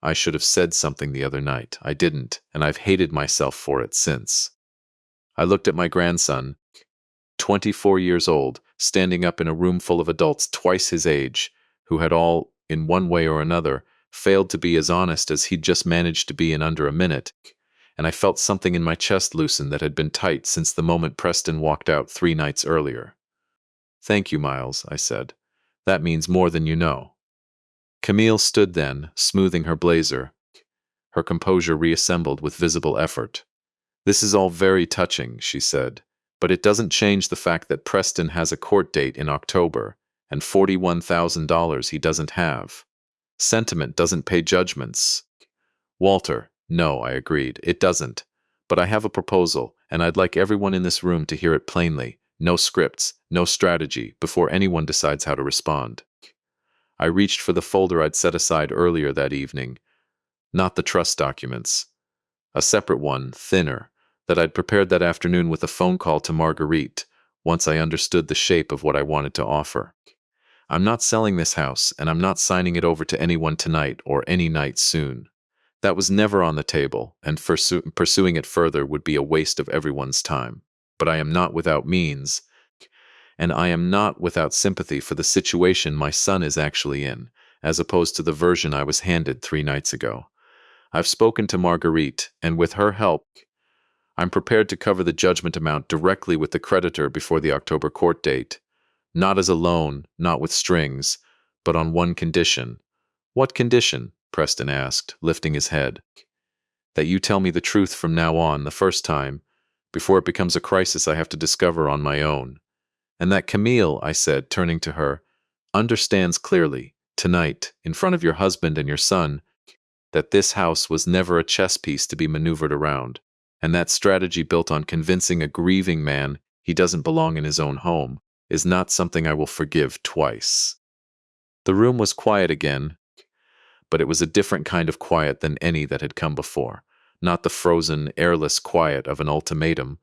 I should have said something the other night. I didn't, and I've hated myself for it since." I looked at my grandson, 24 years old, standing up in a room full of adults twice his age, who had all, in one way or another, failed to be as honest as he'd just managed to be in under a minute, and I felt something in my chest loosen that had been tight since the moment Preston walked out 3 nights earlier. "Thank you, Miles," I said. "That means more than you know." Camille stood then, smoothing her blazer, her composure reassembled with visible effort. "This is all very touching," she said, "but it doesn't change the fact that Preston has a court date in October, and $41,000 he doesn't have. Sentiment doesn't pay judgments." "Walter, no," I agreed, "it doesn't. But I have a proposal, and I'd like everyone in this room to hear it plainly. No scripts, no strategy, before anyone decides how to respond." I reached for the folder I'd set aside earlier that evening. Not the trust documents. A separate one, thinner, that I'd prepared that afternoon with a phone call to Marguerite, once I understood the shape of what I wanted to offer. "I'm not selling this house, and I'm not signing it over to anyone tonight or any night soon. That was never on the table, and pursuing it further would be a waste of everyone's time. But I am not without means, and I am not without sympathy for the situation my son is actually in, as opposed to the version I was handed 3 nights ago. I've spoken to Marguerite, and with her help, I'm prepared to cover the judgment amount directly with the creditor before the October court date. Not as a loan, not with strings, but on one condition." "What condition?" Preston asked, lifting his head. "That you tell me the truth from now on, the first time, before it becomes a crisis I have to discover on my own. And that Camille," I said, turning to her, "understands clearly, tonight, in front of your husband and your son, that this house was never a chess piece to be maneuvered around, and that strategy built on convincing a grieving man he doesn't belong in his own home is not something I will forgive twice." The room was quiet again, but it was a different kind of quiet than any that had come before. Not the frozen, airless quiet of an ultimatum,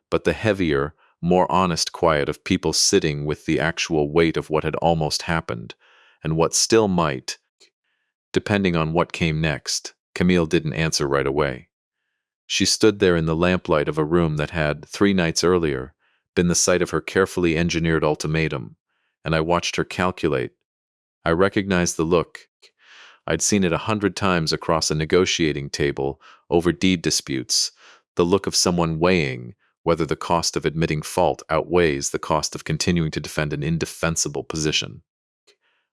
but the heavier, more honest quiet of people sitting with the actual weight of what had almost happened, and what still might, depending on what came next. Camille didn't answer right away. She stood there in the lamplight of a room that had, 3 nights earlier, been the site of her carefully engineered ultimatum, and I watched her calculate. I recognized the look. I'd seen it 100 times across a negotiating table over deed disputes, the look of someone weighing whether the cost of admitting fault outweighs the cost of continuing to defend an indefensible position.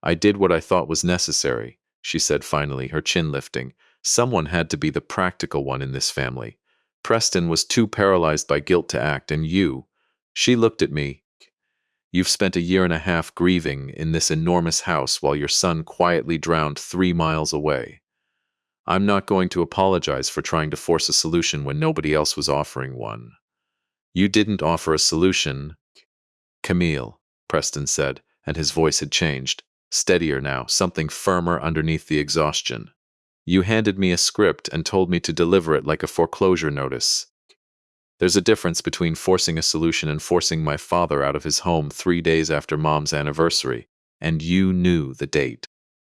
"I did what I thought was necessary," she said finally, her chin lifting. "Someone had to be the practical one in this family. Preston was too paralyzed by guilt to act, and you—" She looked at me. "You've spent a year and a half grieving in this enormous house while your son quietly drowned 3 miles away. I'm not going to apologize for trying to force a solution when nobody else was offering one. You didn't offer a solution, Camille," Preston said, and his voice had changed. steadier now, something firmer underneath the exhaustion. You handed me a script and told me to deliver it like a foreclosure notice. There's a difference between forcing a solution and forcing my father out of his home 3 days after Mom's anniversary. And you knew the date.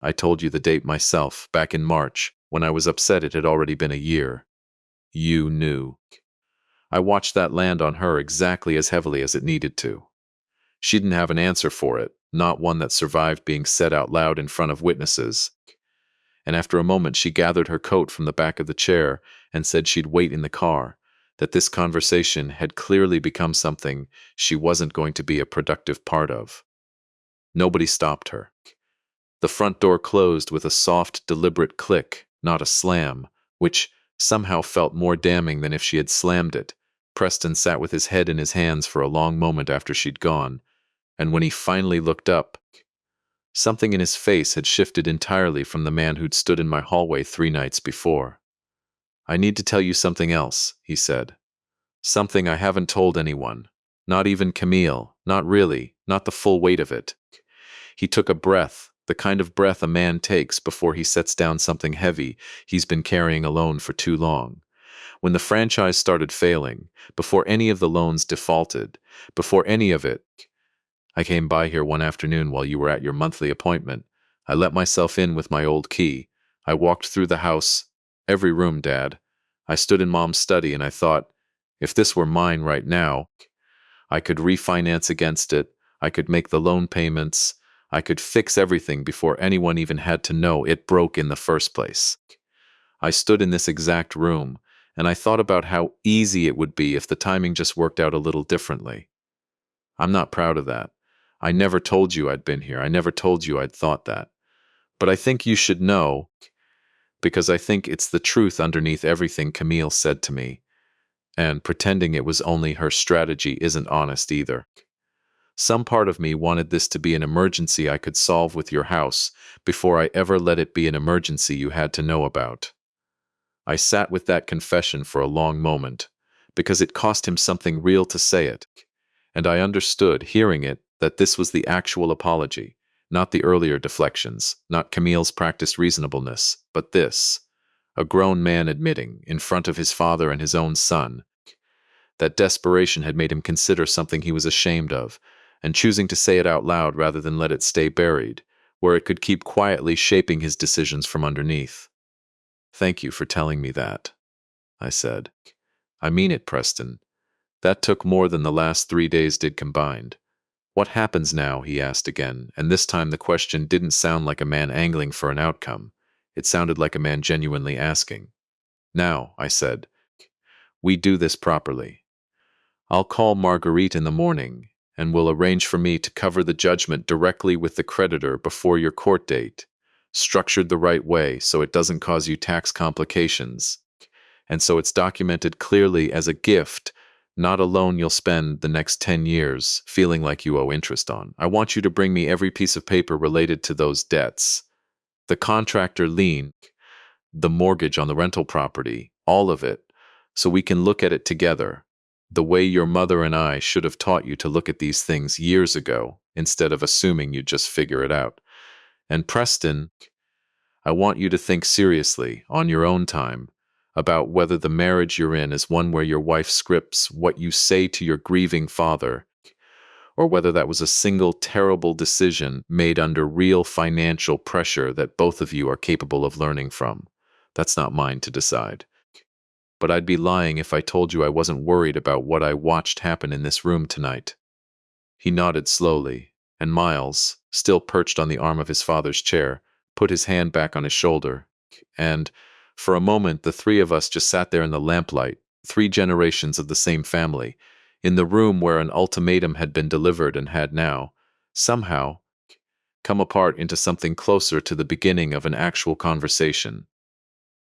I told you the date myself, back in March, when I was upset it had already been a year. You knew. I watched that land on her exactly as heavily as it needed to. She didn't have an answer for it, not one that survived being said out loud in front of witnesses. And after a moment she gathered her coat from the back of the chair and said she'd wait in the car, that this conversation had clearly become something she wasn't going to be a productive part of. Nobody stopped her. The front door closed with a soft, deliberate click, not a slam, which somehow felt more damning than if she had slammed it. Preston sat with his head in his hands for a long moment after she'd gone, and when he finally looked up, something in his face had shifted entirely from the man who'd stood in my hallway 3 nights before. "I need to tell you something else," he said. "Something I haven't told anyone. Not even Camille. Not really. Not the full weight of it." He took a breath, the kind of breath a man takes before he sets down something heavy he's been carrying alone for too long. When the franchise started failing, before any of the loans defaulted, before any of it, I came by here one afternoon while you were at your monthly appointment. I let myself in with my old key. I walked through the house, every room, Dad. I stood in Mom's study and I thought, if this were mine right now, I could refinance against it, I could make the loan payments, I could fix everything before anyone even had to know it broke in the first place. I stood in this exact room, and I thought about how easy it would be if the timing just worked out a little differently. I'm not proud of that. I never told you I'd been here. I never told you I'd thought that. But I think you should know, because I think it's the truth underneath everything Camille said to me. And pretending it was only her strategy isn't honest either. Some part of me wanted this to be an emergency I could solve with your house before I ever let it be an emergency you had to know about. I sat with that confession for a long moment, because it cost him something real to say it, and I understood, hearing it, that this was the actual apology, not the earlier deflections, not Camille's practiced reasonableness, but this, a grown man admitting, in front of his father and his own son, that desperation had made him consider something he was ashamed of, and choosing to say it out loud rather than let it stay buried, where it could keep quietly shaping his decisions from underneath. "Thank you for telling me that," I said. "I mean it, Preston. That took more than the last 3 days did combined. What happens now?" he asked again, and this time the question didn't sound like a man angling for an outcome. It sounded like a man genuinely asking. "Now," I said, "we do this properly. I'll call Marguerite in the morning, and we'll arrange for me to cover the judgment directly with the creditor before your court date, structured the right way so it doesn't cause you tax complications, and so it's documented clearly as a gift, not a loan you'll spend the next 10 years feeling like you owe interest on. I want you to bring me every piece of paper related to those debts. The contractor lien, the mortgage on the rental property, all of it, so we can look at it together, the way your mother and I should have taught you to look at these things years ago, instead of assuming you'd just figure it out. And Preston, I want you to think seriously, on your own time, about whether the marriage you're in is one where your wife scripts what you say to your grieving father, or whether that was a single terrible decision made under real financial pressure that both of you are capable of learning from. That's not mine to decide. But I'd be lying if I told you I wasn't worried about what I watched happen in this room tonight." He nodded slowly, and Miles, still perched on the arm of his father's chair, put his hand back on his shoulder, and, for a moment, the three of us just sat there in the lamplight, 3 generations of the same family, in the room where an ultimatum had been delivered and had now, somehow, come apart into something closer to the beginning of an actual conversation.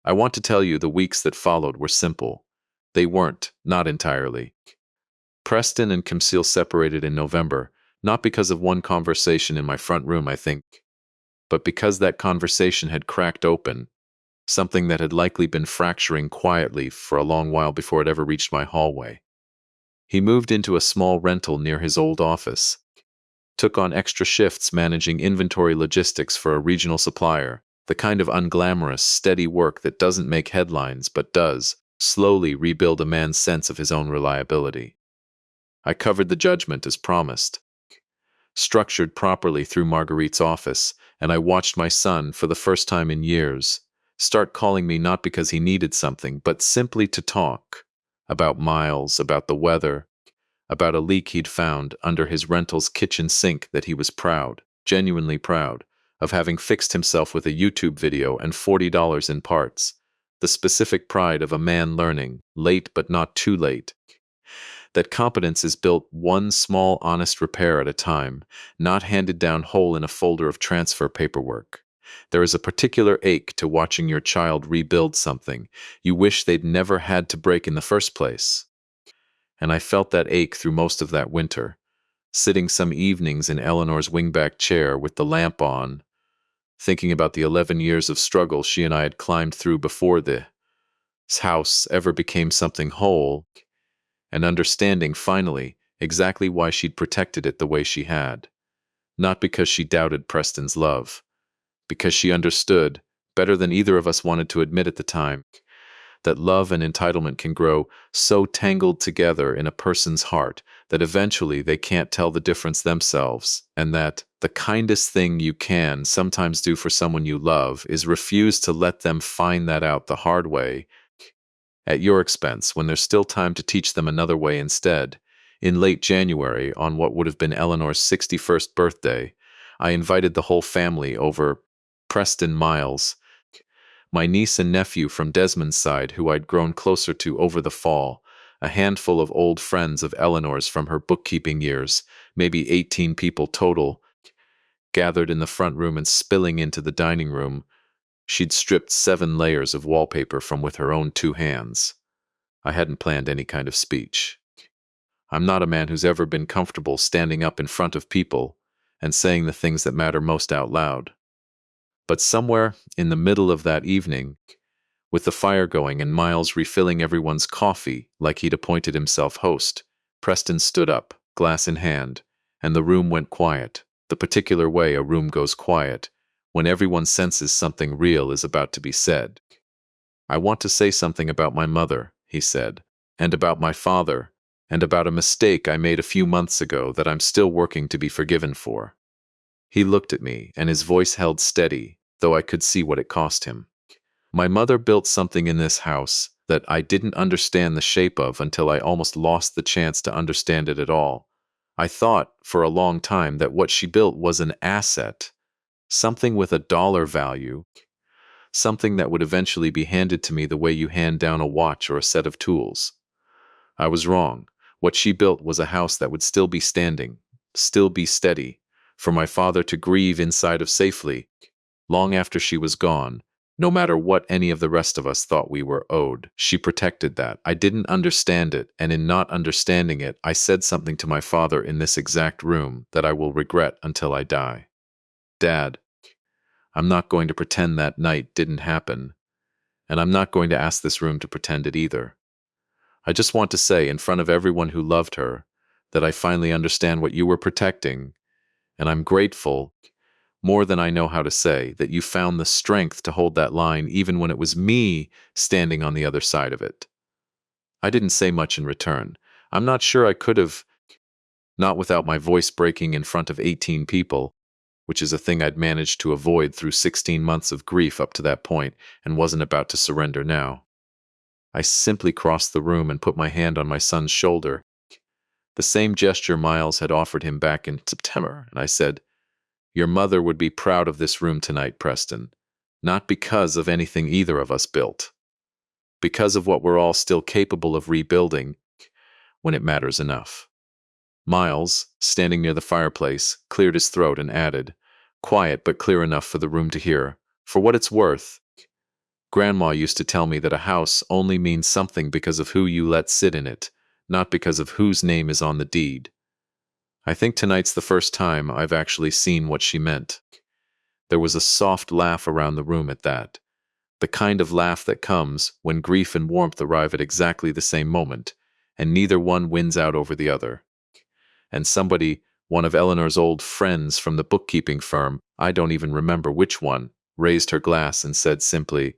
I want to tell you the weeks that followed were simple. They weren't, not entirely. Preston and Camille separated in November, not because of one conversation in my front room, I think, but because that conversation had cracked open, something that had likely been fracturing quietly for a long while before it ever reached my hallway. He moved into a small rental near his old office. Took on extra shifts managing inventory logistics for a regional supplier, the kind of unglamorous, steady work that doesn't make headlines but does slowly rebuild a man's sense of his own reliability. I covered the judgment as promised, structured properly through Marguerite's office, and I watched my son, for the first time in years, start calling me not because he needed something, but simply to talk about Miles, about the weather, about a leak he'd found under his rental's kitchen sink that he was proud, genuinely proud, of having fixed himself with a YouTube video and $40 in parts. The specific pride of a man learning, late but not too late, that competence is built one small honest repair at a time, not handed down whole in a folder of transfer paperwork. There is a particular ache to watching your child rebuild something you wish they'd never had to break in the first place. And I felt that ache through most of that winter, sitting some evenings in Eleanor's wingback chair with the lamp on, thinking about the 11 years of struggle she and I had climbed through before this house ever became something whole, and understanding, finally, exactly why she'd protected it the way she had. Not because she doubted Preston's love, because she understood, better than either of us wanted to admit at the time, that love and entitlement can grow so tangled together in a person's heart that eventually they can't tell the difference themselves, and that the kindest thing you can sometimes do for someone you love is refuse to let them find that out the hard way, at your expense, when there's still time to teach them another way instead. In late January, on what would have been Eleanor's 61st birthday, I invited the whole family over. Preston, Miles, my niece and nephew from Desmond's side, who I'd grown closer to over the fall, a handful of old friends of Eleanor's from her bookkeeping years, maybe 18 people total, gathered in the front room and spilling into the dining room. She'd stripped 7 layers of wallpaper from with her own 2 hands. I hadn't planned any kind of speech. I'm not a man who's ever been comfortable standing up in front of people and saying the things that matter most out loud. But somewhere in the middle of that evening, with the fire going and Miles refilling everyone's coffee like he'd appointed himself host, Preston stood up, glass in hand, and the room went quiet, the particular way a room goes quiet, when everyone senses something real is about to be said. I want to say something about my mother, he said, and about my father, and about a mistake I made a few months ago that I'm still working to be forgiven for. He looked at me, and his voice held steady, though I could see what it cost him. My mother built something in this house that I didn't understand the shape of until I almost lost the chance to understand it at all. I thought, for a long time, that what she built was an asset, something with a dollar value, something that would eventually be handed to me the way you hand down a watch or a set of tools. I was wrong. What she built was a house that would still be standing, still be steady, for my father to grieve inside of safely, long after she was gone, no matter what any of the rest of us thought we were owed. She protected that. I didn't understand it, and in not understanding it, I said something to my father in this exact room that I will regret until I die. Dad, I'm not going to pretend that night didn't happen, and I'm not going to ask this room to pretend it either. I just want to say in front of everyone who loved her that I finally understand what you were protecting, and I'm grateful, more than I know how to say, that you found the strength to hold that line even when it was me standing on the other side of it. I didn't say much in return. I'm not sure I could have, not without my voice breaking in front of 18 people, which is a thing I'd managed to avoid through 16 months of grief up to that point and wasn't about to surrender now. I simply crossed the room and put my hand on my son's shoulder, the same gesture Miles had offered him back in September, and I said, "Your mother would be proud of this room tonight, Preston, not because of anything either of us built, because of what we're all still capable of rebuilding when it matters enough." Miles, standing near the fireplace, cleared his throat and added, quiet but clear enough for the room to hear, "For what it's worth, Grandma used to tell me that a house only means something because of who you let sit in it, not because of whose name is on the deed." I think tonight's the first time I've actually seen what she meant. There was a soft laugh around the room at that, the kind of laugh that comes when grief and warmth arrive at exactly the same moment, and neither one wins out over the other. And somebody One of Eleanor's old friends from the bookkeeping firm, I don't even remember which one, raised her glass and said simply,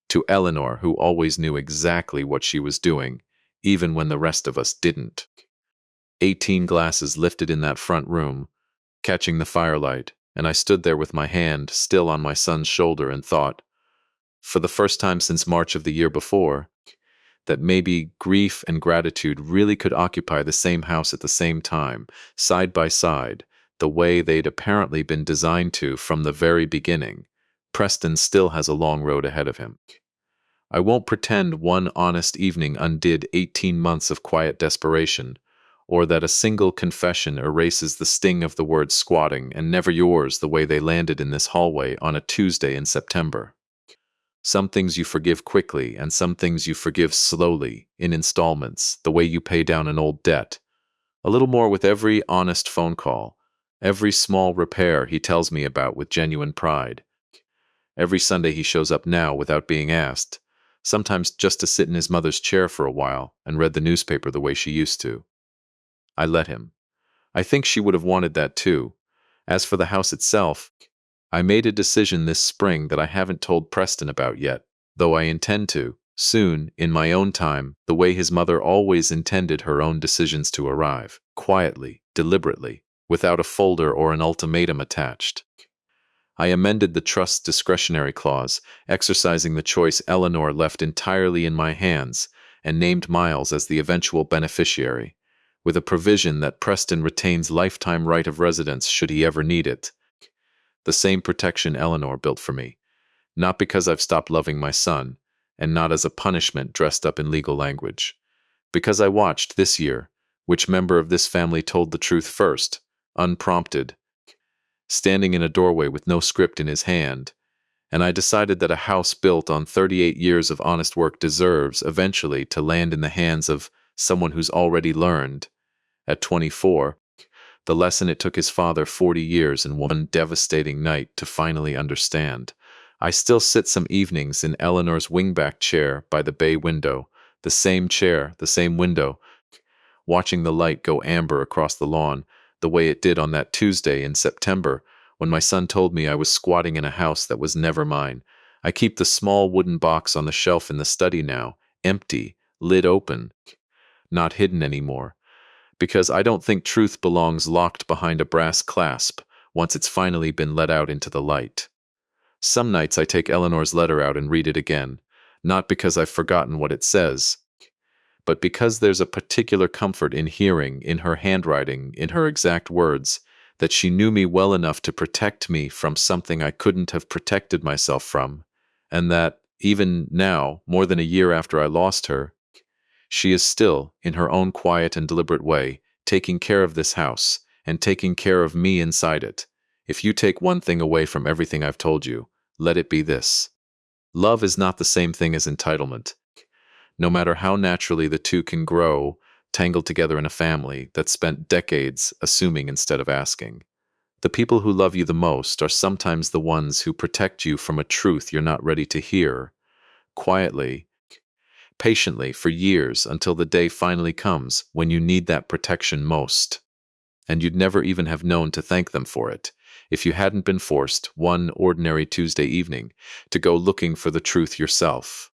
to Eleanor, who always knew exactly what she was doing, even when the rest of us didn't. 18 glasses lifted in that front room, catching the firelight, and I stood there with my hand still on my son's shoulder and thought, for the first time since March of the year before, that maybe grief and gratitude really could occupy the same house at the same time, side by side, the way they'd apparently been designed to from the very beginning. Preston still has a long road ahead of him. I won't pretend one honest evening undid 18 months of quiet desperation, or that a single confession erases the sting of the words squatting and never yours the way they landed in this hallway on a Tuesday in September. Some things you forgive quickly, and some things you forgive slowly, in installments, the way you pay down an old debt. A little more with every honest phone call, every small repair he tells me about with genuine pride. Every Sunday he shows up now without being asked, sometimes just to sit in his mother's chair for a while and read the newspaper the way she used to. I let him. I think she would have wanted that too. As for the house itself, I made a decision this spring that I haven't told Preston about yet, though I intend to, soon, in my own time, the way his mother always intended her own decisions to arrive, quietly, deliberately, without a folder or an ultimatum attached. I amended the trust's discretionary clause, exercising the choice Eleanor left entirely in my hands, and named Miles as the eventual beneficiary, with a provision that Preston retains lifetime right of residence should he ever need it. The same protection Eleanor built for me, not because I've stopped loving my son, and not as a punishment dressed up in legal language. Because I watched, this year, which member of this family told the truth first, unprompted, standing in a doorway with no script in his hand, and I decided that a house built on 38 years of honest work deserves, eventually, to land in the hands of someone who's already learned, at 24, the lesson it took his father 40 years and one devastating night to finally understand. I still sit some evenings in Eleanor's wingback chair by the bay window, the same chair, the same window, watching the light go amber across the lawn, the way it did on that Tuesday in September when my son told me I was squatting in a house that was never mine. I keep the small wooden box on the shelf in the study now, empty, lid open, not hidden anymore, because I don't think truth belongs locked behind a brass clasp once it's finally been let out into the light. Some nights I take Eleanor's letter out and read it again, not because I've forgotten what it says, but because there's a particular comfort in hearing, in her handwriting, in her exact words, that she knew me well enough to protect me from something I couldn't have protected myself from, and that, even now, more than a year after I lost her, she is still, in her own quiet and deliberate way, taking care of this house, and taking care of me inside it. If you take one thing away from everything I've told you, let it be this. Love is not the same thing as entitlement. No matter how naturally the two can grow, tangled together in a family that spent decades assuming instead of asking. The people who love you the most are sometimes the ones who protect you from a truth you're not ready to hear, quietly, patiently, for years, until the day finally comes when you need that protection most. And you'd never even have known to thank them for it if you hadn't been forced, one ordinary Tuesday evening, to go looking for the truth yourself.